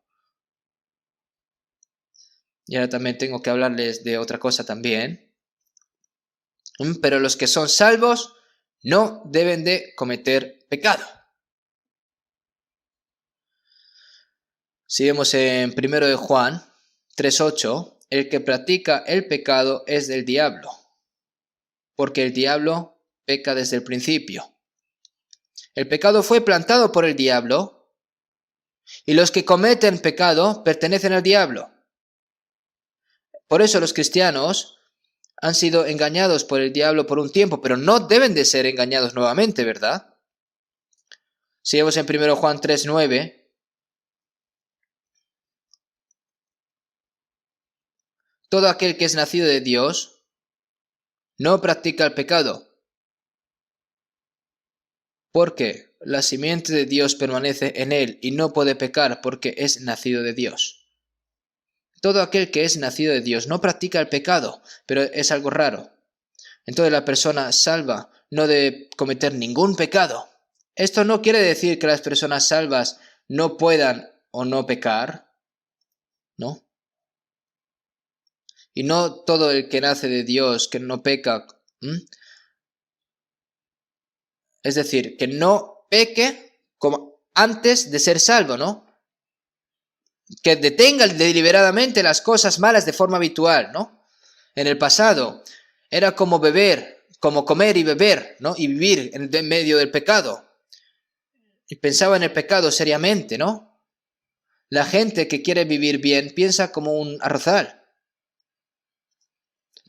Y ahora también tengo que hablarles de otra cosa también. Pero los que son salvos no deben de cometer pecado. Si vemos en 1 de Juan 3:8, el que practica el pecado es del diablo, porque el diablo peca desde el principio. El pecado fue plantado por el diablo, y los que cometen pecado pertenecen al diablo. Por eso los cristianos han sido engañados por el diablo por un tiempo, pero no deben de ser engañados nuevamente, ¿verdad? Si vemos en 1 Juan 3:9, todo aquel que es nacido de Dios no practica el pecado, porque la simiente de Dios permanece en él y no puede pecar porque es nacido de Dios. Todo aquel que es nacido de Dios no practica el pecado, pero es algo raro. Entonces la persona salva no debe cometer ningún pecado. Esto no quiere decir que las personas salvas no puedan o no pecar, ¿no? Y no todo el que nace de Dios que no peca. Es decir, que no peque como antes de ser salvo, ¿no? Que detenga deliberadamente las cosas malas de forma habitual, ¿no? En el pasado era como beber, como comer y beber, ¿no? Y vivir en medio del pecado. Y pensaba en el pecado seriamente, ¿no? La gente que quiere vivir bien piensa como un arrozal.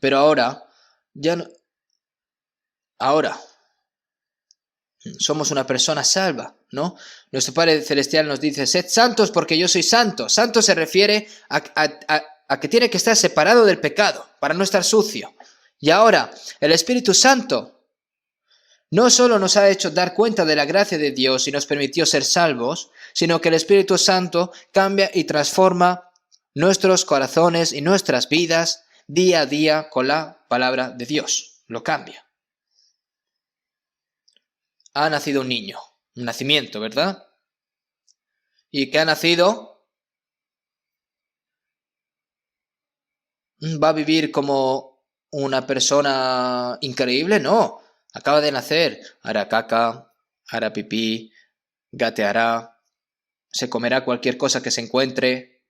Pero ahora, ya no, ahora somos una persona salva, ¿no? Nuestro Padre Celestial nos dice, sed santos porque yo soy santo. Santo se refiere a que tiene que estar separado del pecado, para no estar sucio. Y ahora, el Espíritu Santo no solo nos ha hecho dar cuenta de la gracia de Dios y nos permitió ser salvos, sino que el Espíritu Santo cambia y transforma nuestros corazones y nuestras vidas día a día con la palabra de Dios. Lo cambia. Ha nacido un niño, un nacimiento, ¿verdad? ¿Y qué ha nacido? ¿Va a vivir como una persona increíble? No, acaba de nacer, hará caca, hará pipí, gateará, se comerá cualquier cosa que se encuentre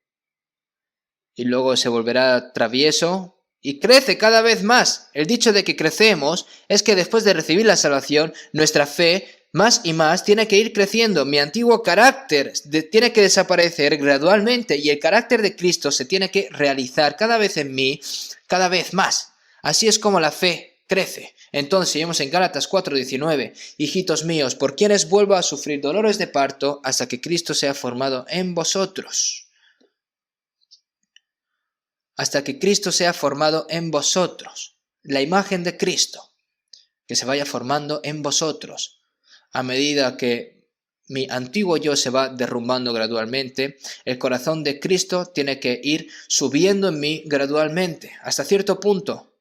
y luego se volverá travieso y crece cada vez más. El dicho de que crecemos es que después de recibir la salvación, nuestra fe más y más tiene que ir creciendo. Mi antiguo carácter tiene que desaparecer gradualmente y el carácter de Cristo se tiene que realizar cada vez en mí, cada vez más. Así es como la fe crece. Entonces, seguimos en Gálatas 4:19. Hijitos míos, por quienes vuelvo a sufrir dolores de parto hasta que Cristo sea formado en vosotros. Hasta que Cristo sea formado en vosotros. La imagen de Cristo, que se vaya formando en vosotros. A medida que mi antiguo yo se va derrumbando gradualmente, el corazón de Cristo tiene que ir subiendo en mí gradualmente, hasta cierto punto.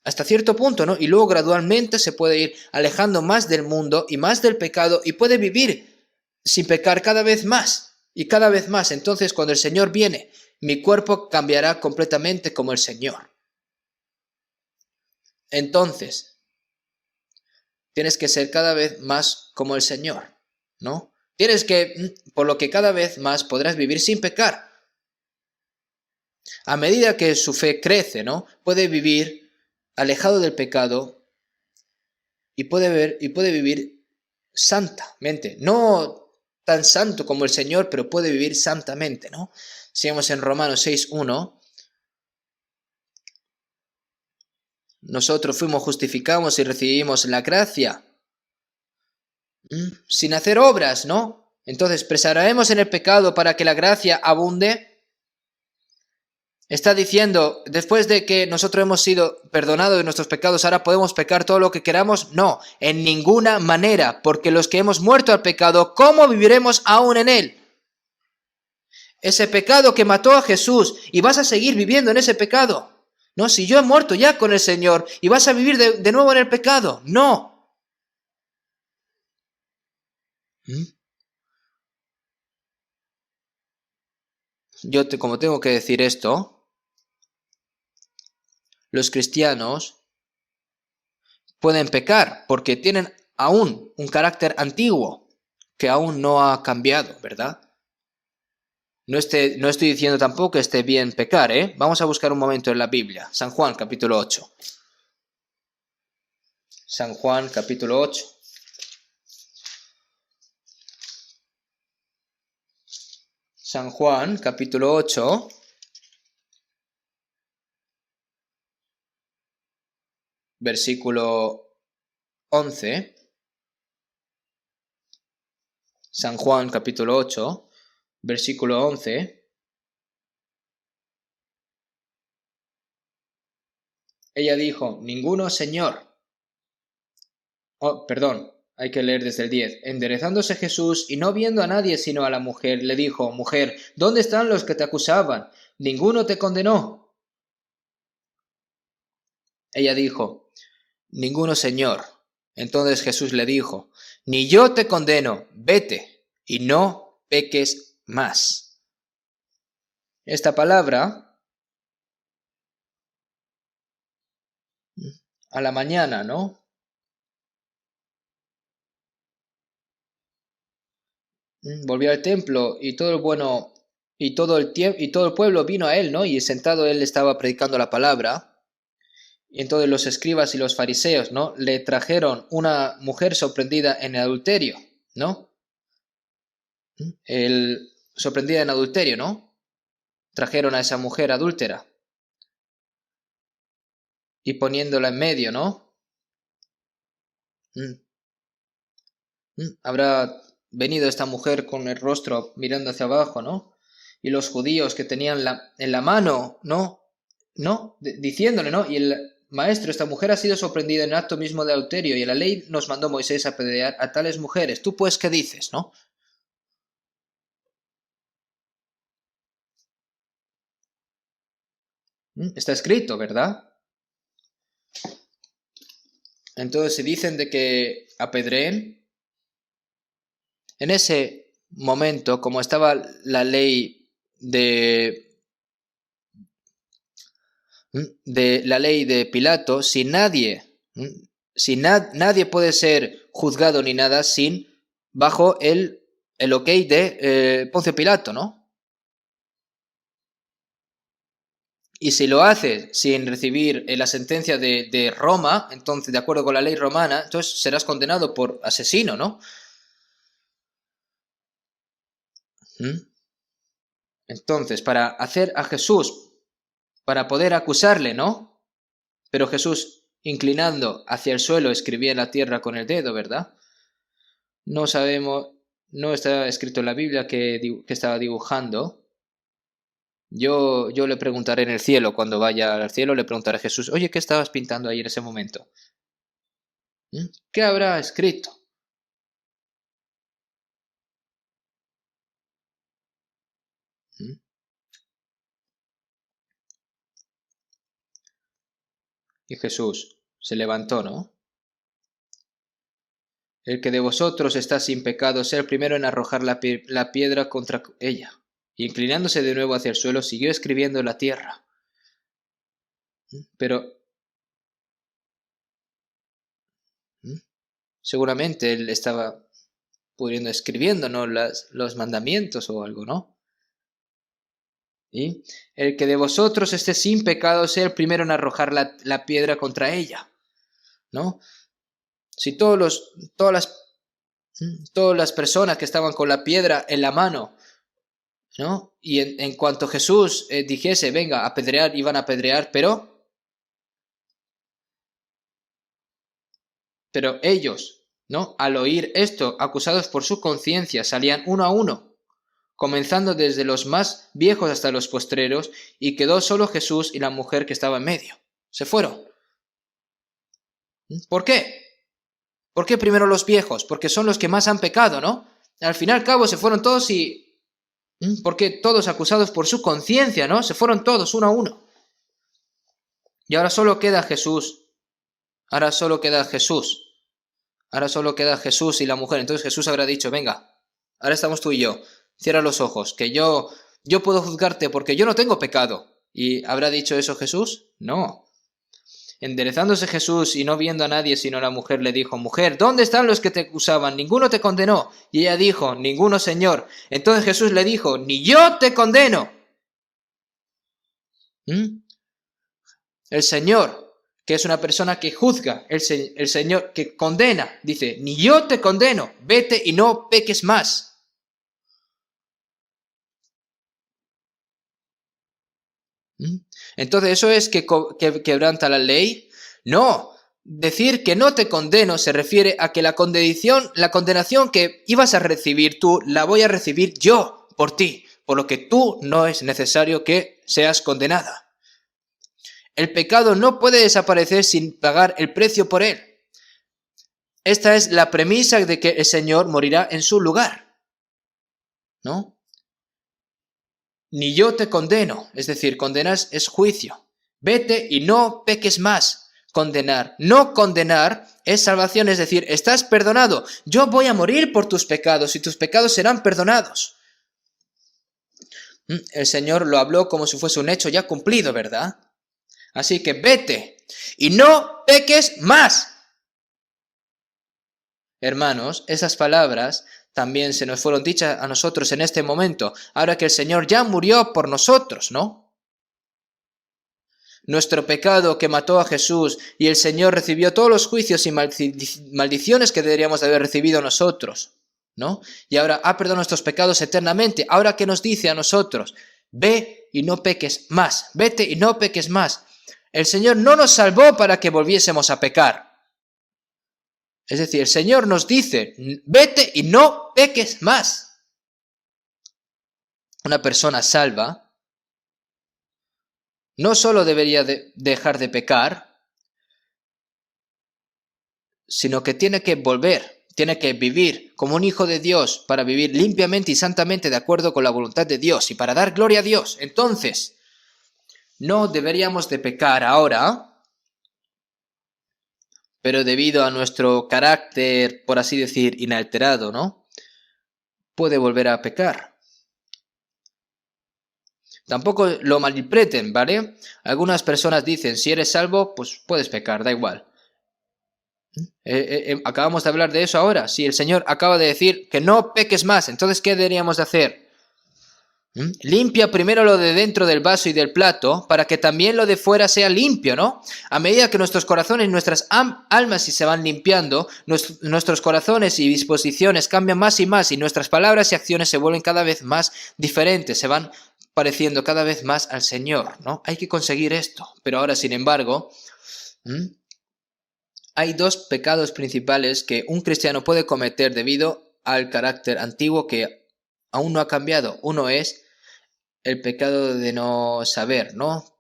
Hasta cierto punto, ¿no? Y luego gradualmente se puede ir alejando más del mundo y más del pecado y puede vivir sin pecar cada vez más y cada vez más. Entonces, cuando el Señor viene, mi cuerpo cambiará completamente como el Señor. Entonces, tienes que ser cada vez más como el Señor, ¿no? Tienes que, por lo que cada vez más podrás vivir sin pecar. A medida que su fe crece, ¿no? Puede vivir alejado del pecado y puede vivir santamente. No tan santo como el Señor, pero puede vivir santamente, ¿no? Sigamos en Romanos 6:1. Nosotros fuimos justificados y recibimos la gracia sin hacer obras, ¿no? Entonces, ¿perseveraremos en el pecado para que la gracia abunde? Está diciendo, después de que nosotros hemos sido perdonados de nuestros pecados, ¿ahora podemos pecar todo lo que queramos? No, en ninguna manera, porque los que hemos muerto al pecado, ¿cómo viviremos aún en él? Ese pecado que mató a Jesús y vas a seguir viviendo en ese pecado. No, si yo he muerto ya con el Señor y vas a vivir de nuevo en el pecado. No. Como tengo que decir esto, los cristianos pueden pecar porque tienen aún un carácter antiguo que aún no ha cambiado, ¿verdad? No estoy diciendo tampoco que esté bien pecar, ¿eh? Vamos a buscar un momento en la Biblia. San Juan, capítulo 8. San Juan, capítulo 8. San Juan, capítulo 8. Versículo 11. San Juan, capítulo 8, versículo 11. Ella dijo, ninguno, Señor. Oh, perdón, hay que leer desde el 10. Enderezándose Jesús y no viendo a nadie sino a la mujer, le dijo, mujer, ¿dónde están los que te acusaban? ¿ninguno te condenó? Ella dijo, ninguno, Señor. Entonces Jesús le dijo, ni yo te condeno, vete y no peques más. Esta palabra, a la mañana, ¿no? Volvió al templo y todo el bueno y todo el tiempo y todo el pueblo vino a él, ¿no? Y sentado él estaba predicando la palabra. Y entonces los escribas y los fariseos, ¿no? Le trajeron una mujer sorprendida en adulterio, ¿no? Sorprendida en adulterio, ¿no? Trajeron a esa mujer adúltera y poniéndola en medio, ¿no? Mm, Habrá venido esta mujer con el rostro mirando hacia abajo, ¿no? Y los judíos que tenían en la mano, ¿no? ¿No? Diciéndole, ¿no? Y el maestro, esta mujer ha sido sorprendida en el acto mismo de adulterio y en la ley nos mandó Moisés a apedrear a tales mujeres. ¿Tú pues qué dices, no? Está escrito, ¿verdad? Entonces, si dicen de que apedreen, en ese momento, como estaba la ley de Pilato, si nadie puede ser juzgado ni nada sin bajo el ok de Poncio Pilato, ¿no? Y si lo haces sin recibir la sentencia de Roma, entonces, de acuerdo con la ley romana, entonces serás condenado por asesino, ¿no? Entonces, para hacer a Jesús, para poder acusarle, ¿no? Pero Jesús, inclinando hacia el suelo, escribía en la tierra con el dedo, ¿verdad? No sabemos, no está escrito en la Biblia que estaba dibujando. Yo le preguntaré en el cielo, cuando vaya al cielo, le preguntaré a Jesús, oye, ¿qué estabas pintando ahí en ese momento? ¿Qué habrá escrito? Y Jesús se levantó, ¿no? El que de vosotros está sin pecado, sea el primero en arrojar la piedra contra ella. Y inclinándose de nuevo hacia el suelo, siguió escribiendo en la tierra. Pero seguramente él estaba pudiendo escribiendo, ¿no? Los mandamientos o algo, ¿no? Y el que de vosotros esté sin pecado, sea el primero en arrojar la piedra contra ella, ¿no? Si todas las personas que estaban con la piedra en la mano, ¿no? Y en cuanto Jesús dijese, venga, a apedrear, iban a apedrear, pero ellos, ¿no? Al oír esto, acusados por su conciencia, salían uno a uno, comenzando desde los más viejos hasta los postreros, y quedó solo Jesús y la mujer que estaba en medio. Se fueron. ¿Por qué? ¿Por qué primero los viejos? Porque son los que más han pecado, ¿no? Al fin y al cabo se fueron todos y... Porque todos acusados por su conciencia, ¿no? Se fueron todos uno a uno. Y ahora solo queda Jesús. Ahora solo queda Jesús. Ahora solo queda Jesús y la mujer. Entonces Jesús habrá dicho, venga, ahora estamos tú y yo. Cierra los ojos, que yo puedo juzgarte porque yo no tengo pecado. ¿Y habrá dicho eso Jesús? No. Enderezándose Jesús y no viendo a nadie sino a la mujer, le dijo, mujer, ¿dónde están los que te acusaban? Ninguno te condenó. Y ella dijo, ninguno, Señor. Entonces Jesús le dijo, ni yo te condeno. El Señor, que es una persona que juzga, el Señor que condena, dice, ni yo te condeno, vete y no peques más. Entonces, ¿eso es que quebranta la ley? No. Decir que no te condeno se refiere a que la condenación que ibas a recibir tú, la voy a recibir yo por ti, por lo que tú no es necesario que seas condenada. El pecado no puede desaparecer sin pagar el precio por él. Esta es la premisa de que el Señor morirá en su lugar, ¿no? ni yo te condeno. Es decir, condenar es juicio. Vete y no peques más. Condenar. No condenar es salvación, es decir, estás perdonado. Yo voy a morir por tus pecados y tus pecados serán perdonados. El Señor lo habló como si fuese un hecho ya cumplido, ¿verdad? Así que vete y no peques más. Hermanos, esas palabras también se nos fueron dichas a nosotros en este momento, ahora que el Señor ya murió por nosotros, ¿no? Nuestro pecado que mató a Jesús y el Señor recibió todos los juicios y maldiciones que deberíamos de haber recibido nosotros, ¿no? Y ahora ha perdonado nuestros pecados eternamente. Ahora que nos dice a nosotros, ve y no peques más, vete y no peques más. El Señor no nos salvó para que volviésemos a pecar. Es decir, el Señor nos dice, vete y no peques más. Una persona salva no solo debería dejar de pecar, sino que tiene que volver, tiene que vivir como un hijo de Dios para vivir limpiamente y santamente de acuerdo con la voluntad de Dios y para dar gloria a Dios. Entonces, no deberíamos de pecar ahora, pero debido a nuestro carácter, por así decir, inalterado, ¿no? Puede volver a pecar. Tampoco lo malinterpreten, ¿vale? Algunas personas dicen, si eres salvo, pues puedes pecar, da igual. Acabamos de hablar de eso ahora. Si el Señor acaba de decir que no peques más, entonces ¿qué deberíamos de hacer? Limpia primero lo de dentro del vaso y del plato para que también lo de fuera sea limpio, ¿no? A medida que nuestros corazones y nuestras almas se van limpiando, nuestros corazones y disposiciones cambian más y más y nuestras palabras y acciones se vuelven cada vez más diferentes, se van pareciendo cada vez más al Señor, ¿no? Hay que conseguir esto. Pero ahora, sin embargo, hay dos pecados principales que un cristiano puede cometer debido al carácter antiguo que aún no ha cambiado. Uno es el pecado de no saber, ¿no?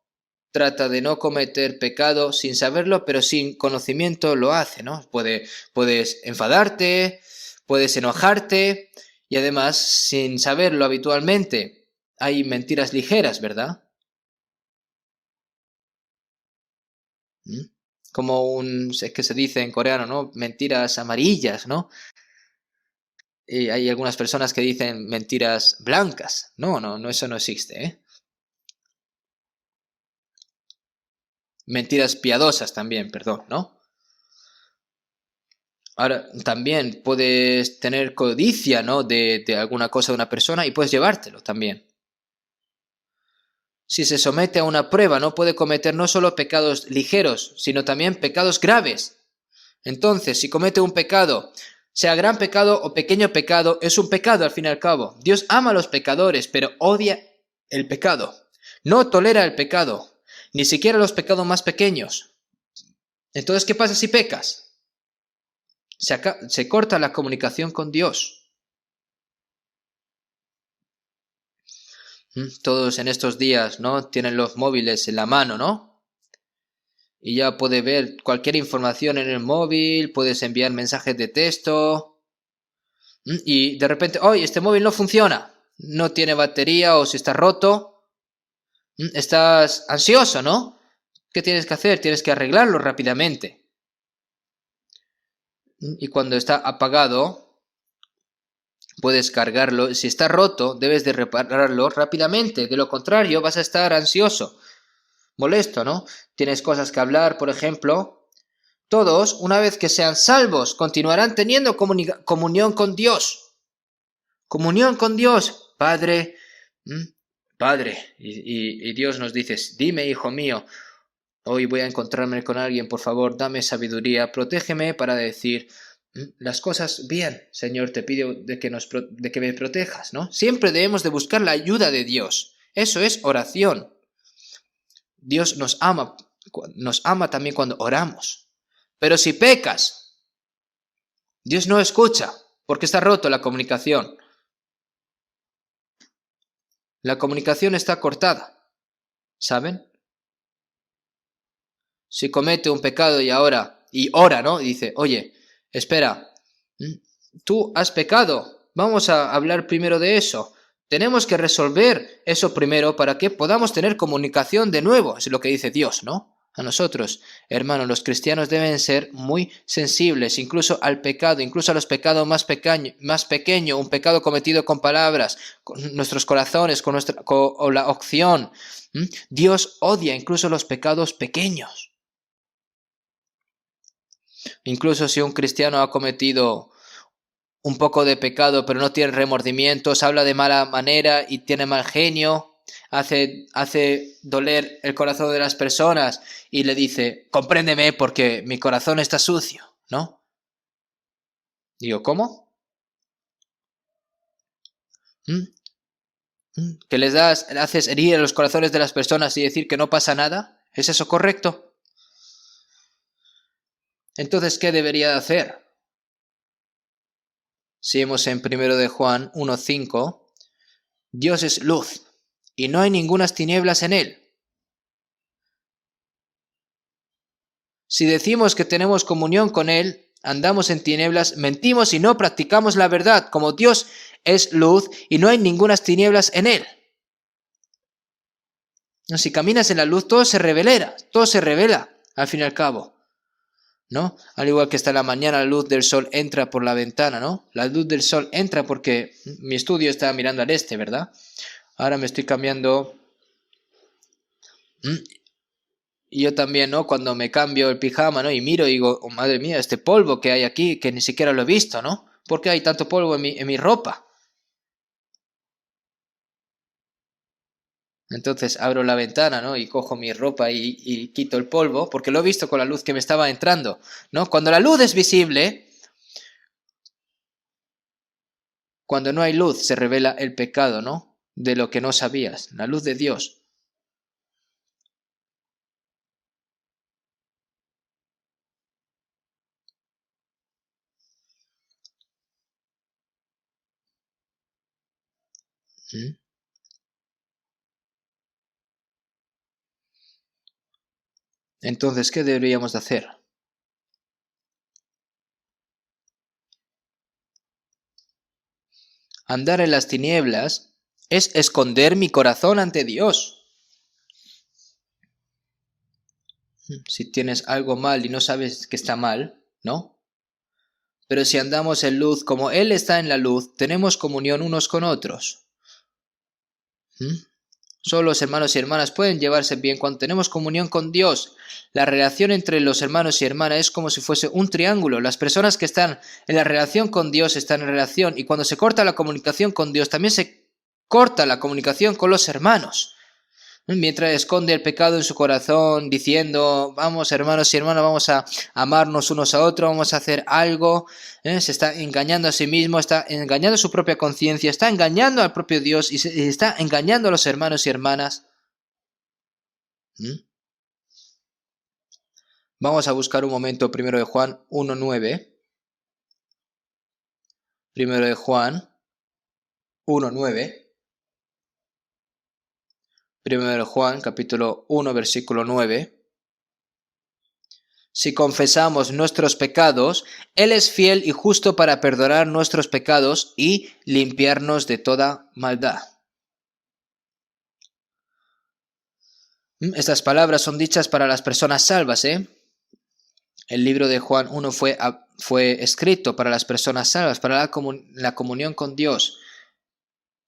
Trata de no cometer pecado sin saberlo, pero sin conocimiento lo hace, ¿no? Puedes enfadarte, puedes enojarte y además sin saberlo habitualmente. Hay mentiras ligeras, ¿verdad? Como es que se dice en coreano, ¿no? Mentiras amarillas, ¿no? Y hay algunas personas que dicen mentiras blancas. No, eso no existe, ¿eh? Mentiras piadosas también, perdón, ¿no? Ahora, también puedes tener codicia, ¿no? De alguna cosa de una persona y puedes llevártelo también. Si se somete a una prueba, no puede cometer no solo pecados ligeros, sino también pecados graves. Entonces, si comete un pecado, sea gran pecado o pequeño pecado, es un pecado al fin y al cabo. Dios ama a los pecadores, pero odia el pecado. No tolera el pecado, ni siquiera los pecados más pequeños. Entonces, ¿qué pasa si pecas? Se corta la comunicación con Dios. Todos en estos días, ¿no? Tienen los móviles en la mano, ¿no? Y ya puedes ver cualquier información en el móvil, puedes enviar mensajes de texto. Y de repente, ¡oye, este móvil no funciona! No tiene batería o si está roto. Estás ansioso, ¿no? ¿Qué tienes que hacer? Tienes que arreglarlo rápidamente. Y cuando está apagado, puedes cargarlo. Si está roto, debes de repararlo rápidamente. De lo contrario, vas a estar ansioso, molesto, ¿no? Tienes cosas que hablar, por ejemplo. Todos, una vez que sean salvos, continuarán teniendo comunión con Dios. Comunión con Dios, Padre. Padre. Y Dios nos dice, dime, hijo mío, hoy voy a encontrarme con alguien, por favor, dame sabiduría, protégeme para decir las cosas bien. Señor, te pido de que me protejas, ¿no? Siempre debemos de buscar la ayuda de Dios. Eso es oración. Dios nos ama también cuando oramos. Pero si pecas, Dios no escucha, porque está roto la comunicación. La comunicación está cortada, ¿saben? Si comete un pecado y ora, ¿no? Y dice, oye, espera, tú has pecado, vamos a hablar primero de eso. Tenemos que resolver eso primero para que podamos tener comunicación de nuevo, es lo que dice Dios, ¿no? A nosotros, hermanos, los cristianos deben ser muy sensibles, incluso al pecado, incluso a los pecados más pequeños, un pecado cometido con palabras, con nuestros corazones, con la opción. Dios odia incluso los pecados pequeños. Incluso si un cristiano ha cometido un poco de pecado, pero no tiene remordimientos, habla de mala manera y tiene mal genio, hace doler el corazón de las personas y le dice, compréndeme porque mi corazón está sucio, ¿no? Digo, ¿cómo? ¿Que haces herir a los corazones de las personas y decir que no pasa nada? ¿Es eso correcto? Entonces, ¿qué debería de hacer? Si vemos en 1 de Juan 1:5, Dios es luz y no hay ningunas tinieblas en él. Si decimos que tenemos comunión con él, andamos en tinieblas, mentimos y no practicamos la verdad, como Dios es luz y no hay ningunas tinieblas en él. Si caminas en la luz, todo se revela, al fin y al cabo, ¿no? Al igual que está en la mañana, la luz del sol entra por la ventana, ¿no? La luz del sol entra porque mi estudio está mirando al este, ¿verdad? Ahora me estoy cambiando. Y yo también, ¿no? Cuando me cambio el pijama, ¿no? Y miro y digo, oh, madre mía, este polvo que hay aquí, que ni siquiera lo he visto, ¿no? ¿Por qué hay tanto polvo en mi ropa? Entonces abro la ventana, ¿no? Y cojo mi ropa y quito el polvo, porque lo he visto con la luz que me estaba entrando, ¿no? Cuando la luz es visible, cuando no hay luz, se revela el pecado, ¿no? De lo que no sabías, la luz de Dios. ¿Mm? Entonces, ¿qué deberíamos de hacer? Andar en las tinieblas es esconder mi corazón ante Dios. Si tienes algo mal y no sabes que está mal, ¿no? Pero si andamos en luz como Él está en la luz, tenemos comunión unos con otros. Solo los hermanos y hermanas pueden llevarse bien cuando tenemos comunión con Dios. La relación entre los hermanos y hermanas es como si fuese un triángulo. Las personas que están en la relación con Dios están en relación, y cuando se corta la comunicación con Dios, también se corta la comunicación con los hermanos. Mientras esconde el pecado en su corazón, diciendo, vamos hermanos y hermanas, vamos a amarnos unos a otros, vamos a hacer algo, se está engañando a sí mismo, está engañando a su propia conciencia, está engañando al propio Dios y está engañando a los hermanos y hermanas. Vamos a buscar un momento 1 de Juan 1:9. 1 de Juan 1:9. 1 de Juan capítulo 1 versículo 9. Si confesamos nuestros pecados, Él es fiel y justo para perdonar nuestros pecados y limpiarnos de toda maldad. Estas palabras son dichas para las personas salvas, ¿eh? El libro de Juan 1 fue escrito para las personas salvas, para la comunión con Dios.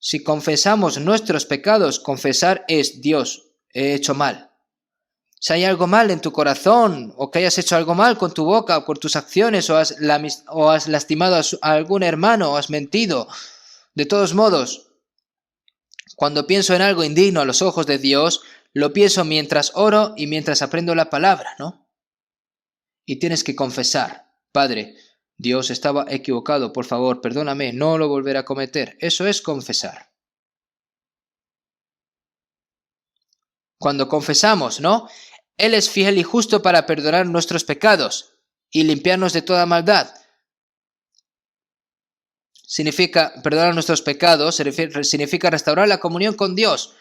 Si confesamos nuestros pecados, confesar es Dios, he hecho mal. Si hay algo mal en tu corazón, o que hayas hecho algo mal con tu boca o con tus acciones, o has lastimado a algún hermano, o has mentido, de todos modos, cuando pienso en algo indigno a los ojos de Dios, lo pienso mientras oro y mientras aprendo la palabra, ¿no? Y tienes que confesar, Padre, Dios, estaba equivocado, por favor, perdóname, no lo volveré a cometer. Eso es confesar. Cuando confesamos, ¿no? Él es fiel y justo para perdonar nuestros pecados y limpiarnos de toda maldad. Significa perdonar nuestros pecados, significa restaurar la comunión con Dios.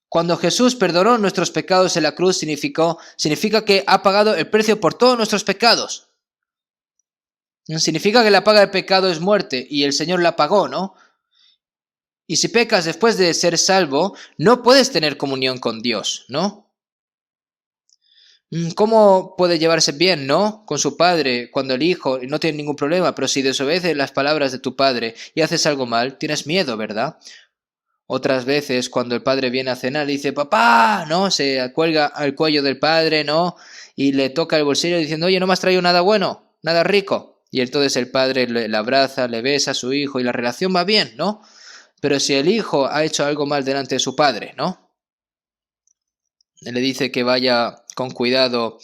Cuando Jesús perdonó nuestros pecados en la cruz, significa que ha pagado el precio por todos nuestros pecados. Significa que la paga del pecado es muerte y el Señor la pagó, ¿no? Y si pecas después de ser salvo, no puedes tener comunión con Dios, ¿no? ¿Cómo puede llevarse bien, no? Con su padre, cuando el hijo no tiene ningún problema, pero si desobedeces las palabras de tu padre y haces algo mal, tienes miedo, ¿verdad? Otras veces, cuando el padre viene a cenar, dice, papá, ¿no? Se cuelga al cuello del padre, ¿no? Y le toca el bolsillo diciendo, oye, no me has traído nada bueno, nada rico. Y entonces el padre le abraza, le besa a su hijo y la relación va bien, ¿no? Pero si el hijo ha hecho algo mal delante de su padre, ¿no? Le dice que vaya con cuidado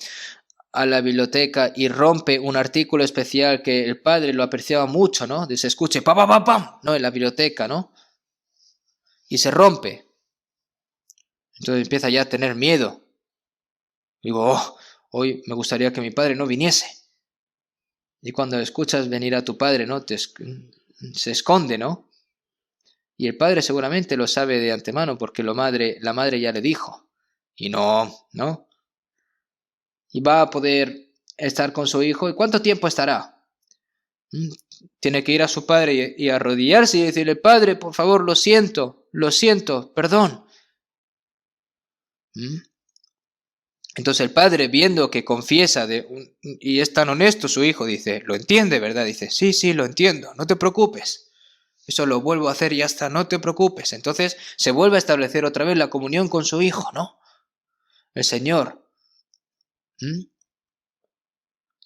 a la biblioteca y rompe un artículo especial que el padre lo apreciaba mucho, ¿no? Se escuche pam, pam, pam, pam, ¿no? En la biblioteca, ¿no? Y se rompe. Entonces empieza ya a tener miedo. Digo, oh, hoy me gustaría que mi padre no viniese. Y cuando escuchas venir a tu padre, ¿no? Se esconde, ¿no? Y el padre seguramente lo sabe de antemano porque la madre ya le dijo. Y no. Y va a poder estar con su hijo. ¿Y cuánto tiempo estará? Tiene que ir a su padre y arrodillarse y decirle, padre, por favor, lo siento, perdón. Entonces el padre, viendo que confiesa y es tan honesto su hijo, dice, lo entiende, ¿verdad? Dice, sí, lo entiendo, no te preocupes. Eso lo vuelvo a hacer y ya está, no te preocupes. Entonces se vuelve a establecer otra vez la comunión con su hijo, ¿no? El Señor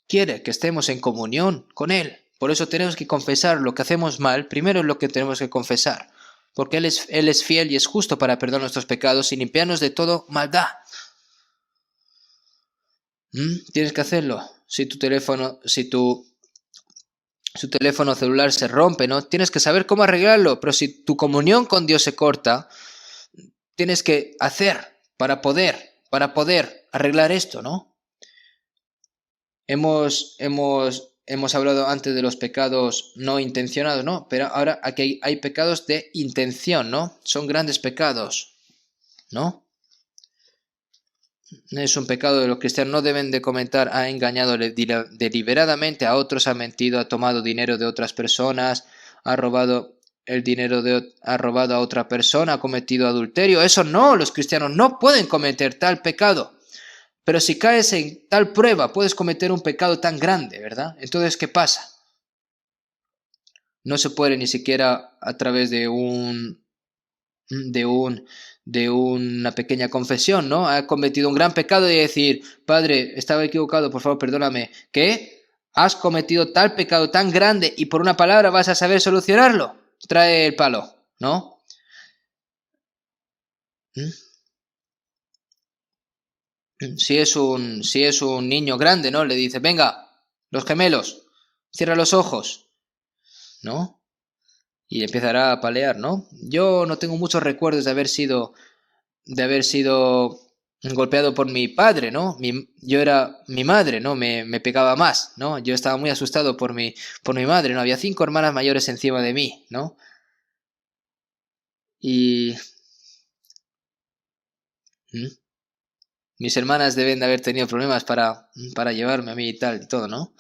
quiere que estemos en comunión con Él. Por eso tenemos que confesar lo que hacemos mal. Primero es lo que tenemos que confesar. Porque Él es fiel y es justo para perdonar nuestros pecados y limpiarnos de todo maldad. Tienes que hacerlo. Si tu teléfono celular se rompe, ¿no? Tienes que saber cómo arreglarlo. Pero si tu comunión con Dios se corta, tienes que hacer para poder arreglar esto, ¿no? Hemos hablado antes de los pecados no intencionados, ¿no? Pero ahora aquí hay pecados de intención, ¿no? Son grandes pecados, ¿no? Es un pecado de los cristianos no deben de cometer. Ha engañado deliberadamente a otros, ha mentido, ha tomado dinero de otras personas, ha robado ha robado a otra persona, ha cometido adulterio. Eso no, los cristianos no pueden cometer tal pecado. Pero si caes en tal prueba, puedes cometer un pecado tan grande, ¿verdad? Entonces, ¿qué pasa? No se puede ni siquiera a través de una pequeña confesión, ¿no? Ha cometido un gran pecado y decir, Padre, estaba equivocado, por favor, perdóname. ¿Qué? Has cometido tal pecado tan grande y por una palabra vas a saber solucionarlo. Trae el palo, ¿no? Si es un niño grande, ¿no? Le dice, venga, los gemelos, cierra los ojos, ¿no? Y empezará a palear, ¿no? Yo no tengo muchos recuerdos de haber sido golpeado por mi padre, ¿no? Yo era mi madre, ¿no? Me pegaba más, ¿no? Yo estaba muy asustado por mi madre, ¿no? Había 5 hermanas mayores encima de mí, ¿no? Y mis hermanas deben de haber tenido problemas para llevarme a mí y tal y todo, ¿no?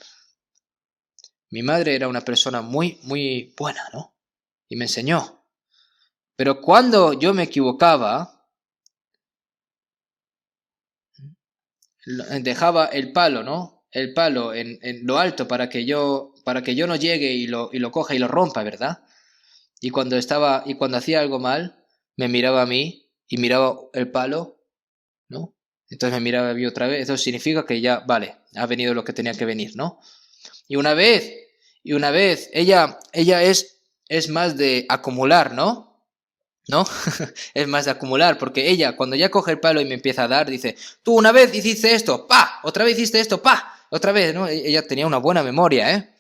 Mi madre era una persona muy, muy buena, ¿no? Y me enseñó. Pero cuando yo me equivocaba, dejaba el palo, ¿no? El palo en lo alto para que yo no llegue y lo coja y lo rompa, ¿verdad? Y cuando hacía algo mal, me miraba a mí y miraba el palo, ¿no? Entonces me miraba a mí otra vez. Eso significa que ya, vale, ha venido lo que tenía que venir, ¿no? Y una vez, ella es más de acumular, ¿no? ¿No? Es más de acumular, porque ella, cuando ya coge el palo y me empieza a dar, dice, tú una vez hiciste esto, pa, otra vez hiciste esto, pa, otra vez, ¿no? Ella tenía una buena memoria, ¿eh?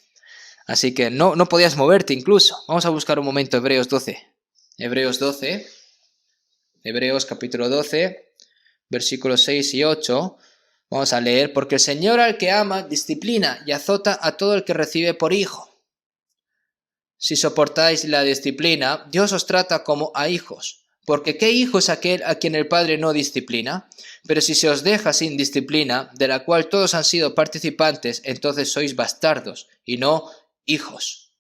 Así que no podías moverte incluso. Vamos a buscar un momento Hebreos 12. Hebreos capítulo 12, versículos 6 y 8. Vamos a leer, porque el Señor al que ama disciplina y azota a todo el que recibe por hijo. Si soportáis la disciplina, Dios os trata como a hijos. Porque ¿qué hijo es aquel a quien el Padre no disciplina? Pero si se os deja sin disciplina, de la cual todos han sido participantes, entonces sois bastardos y no hijos.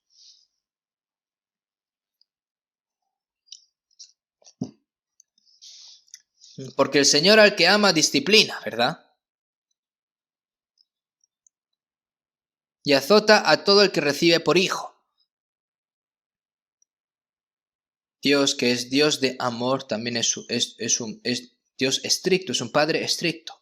Porque el Señor al que ama disciplina, ¿verdad? Y azota a todo el que recibe por hijo. Dios, que es Dios de amor, también es Dios estricto, es un Padre estricto.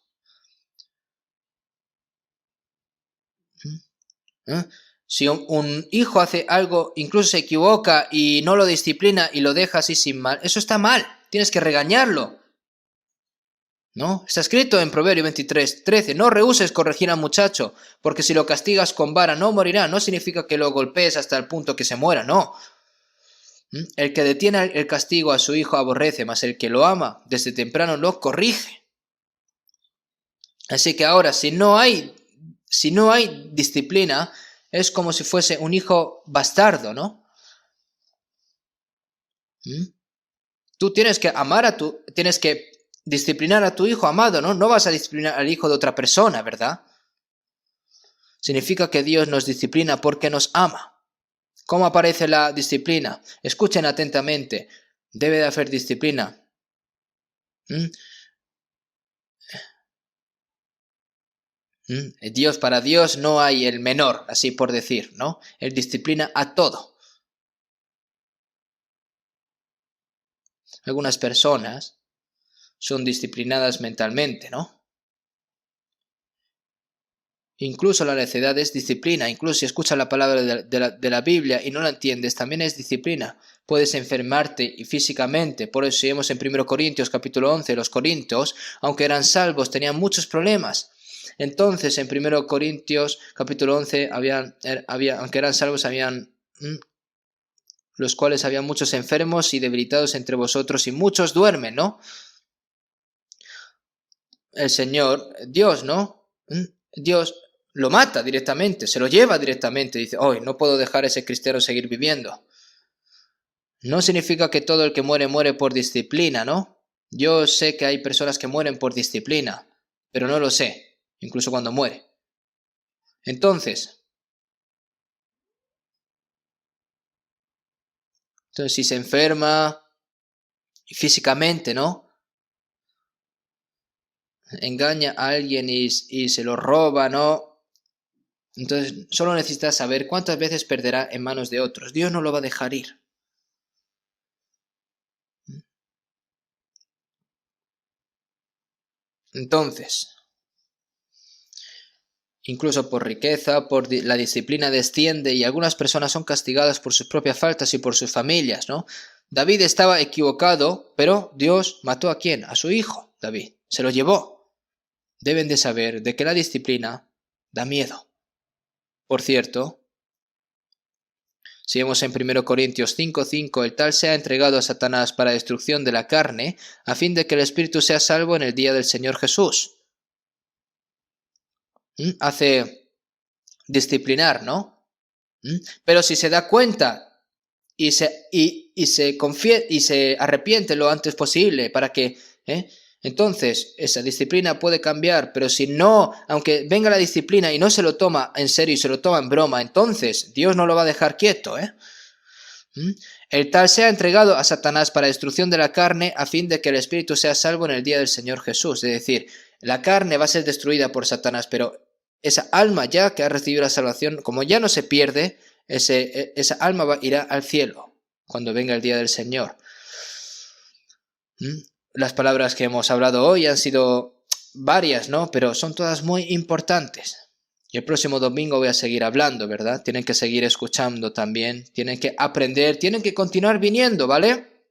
¿Eh? Si un hijo hace algo, incluso se equivoca y no lo disciplina y lo deja así sin mal, eso está mal, tienes que regañarlo. ¿No? Está escrito en Proverbio 23:13, no rehúses corregir al muchacho, porque si lo castigas con vara no morirá. No significa que lo golpees hasta el punto que se muera, no. El que detiene el castigo a su hijo aborrece, mas el que lo ama desde temprano lo corrige. Así que ahora, si no hay disciplina, es como si fuese un hijo bastardo, ¿no? Tú tienes que tienes que disciplinar a tu hijo amado, ¿no? No vas a disciplinar al hijo de otra persona, ¿verdad? Significa que Dios nos disciplina porque nos ama. ¿Cómo aparece la disciplina? Escuchen atentamente. Debe de haber disciplina. Para Dios no hay el menor, así por decir, ¿no? Él disciplina a todo. Algunas personas son disciplinadas mentalmente, ¿no? Incluso la necedad es disciplina. Incluso si escuchas la palabra de la Biblia y no la entiendes, también es disciplina. Puedes enfermarte y físicamente. Por eso si vemos en 1 Corintios capítulo 11, los corintios, aunque eran salvos, tenían muchos problemas. Entonces en 1 Corintios capítulo 11, aunque eran salvos, habían los cuales había muchos enfermos y debilitados entre vosotros y muchos duermen, ¿no? El Señor, Dios, ¿no? Dios lo mata directamente, se lo lleva directamente. Dice, hoy no puedo dejar a ese cristiano seguir viviendo. No significa que todo el que muere, muere por disciplina, ¿no? Yo sé que hay personas que mueren por disciplina, pero no lo sé, incluso cuando muere. Entonces, si se enferma físicamente, ¿no? Engaña a alguien y se lo roba, ¿no? Entonces, solo necesitas saber cuántas veces perderá en manos de otros. Dios no lo va a dejar ir. Entonces, incluso por riqueza, la disciplina desciende y algunas personas son castigadas por sus propias faltas y por sus familias, ¿no? David estaba equivocado, pero Dios mató ¿a quién? A su hijo, David. Se lo llevó. Deben de saber de que la disciplina da miedo. Por cierto, si vemos en 1 Corintios 5:5, el tal sea entregado a Satanás para destrucción de la carne, a fin de que el espíritu sea salvo en el día del Señor Jesús. Hace disciplinar, ¿no? Pero si se da cuenta y se arrepiente lo antes posible para que... Entonces, esa disciplina puede cambiar, pero si no, aunque venga la disciplina y no se lo toma en serio y se lo toma en broma, entonces Dios no lo va a dejar quieto, El tal sea entregado a Satanás para destrucción de la carne, a fin de que el espíritu sea salvo en el día del Señor Jesús. Es decir, la carne va a ser destruida por Satanás, pero esa alma ya que ha recibido la salvación, como ya no se pierde, esa alma irá al cielo cuando venga el día del Señor. Las palabras que hemos hablado hoy han sido varias, ¿no? Pero son todas muy importantes. Y el próximo domingo voy a seguir hablando, ¿verdad? Tienen que seguir escuchando también, tienen que aprender, tienen que continuar viniendo, ¿vale?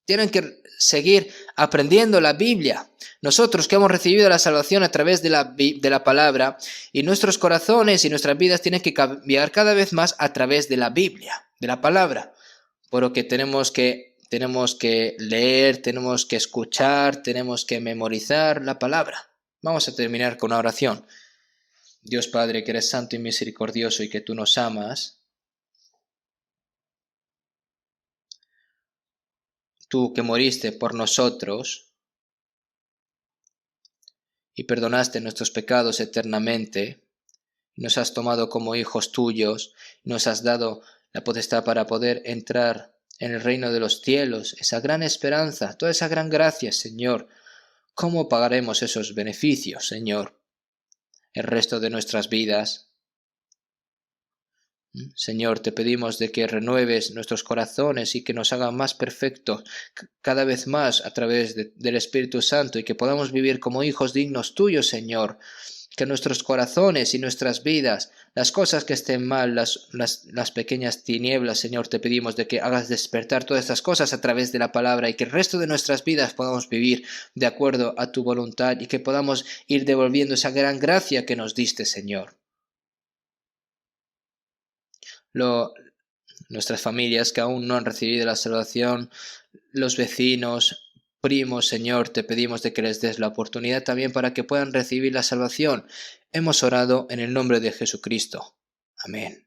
Tienen que seguir aprendiendo la Biblia. Nosotros que hemos recibido la salvación a través de la palabra, y nuestros corazones y nuestras vidas tienen que cambiar cada vez más a través de la Biblia, de la palabra. Por lo que tenemos que leer, tenemos que escuchar, tenemos que memorizar la palabra. Vamos a terminar con una oración. Dios Padre, que eres santo y misericordioso y que tú nos amas, tú que moriste por nosotros y perdonaste nuestros pecados eternamente, nos has tomado como hijos tuyos, nos has dado la potestad para poder entrar en el reino de los cielos, esa gran esperanza, toda esa gran gracia, Señor. ¿Cómo pagaremos esos beneficios, Señor, el resto de nuestras vidas? Señor, te pedimos de que renueves nuestros corazones y que nos haga más perfectos cada vez más a través del Espíritu Santo y que podamos vivir como hijos dignos tuyos, Señor. Que nuestros corazones y nuestras vidas, las cosas que estén mal, las pequeñas tinieblas, Señor, te pedimos de que hagas despertar todas estas cosas a través de la palabra y que el resto de nuestras vidas podamos vivir de acuerdo a tu voluntad y que podamos ir devolviendo esa gran gracia que nos diste, Señor. Nuestras familias que aún no han recibido la salvación, los vecinos, primos, Señor, te pedimos de que les des la oportunidad también para que puedan recibir la salvación. Hemos orado en el nombre de Jesucristo. Amén.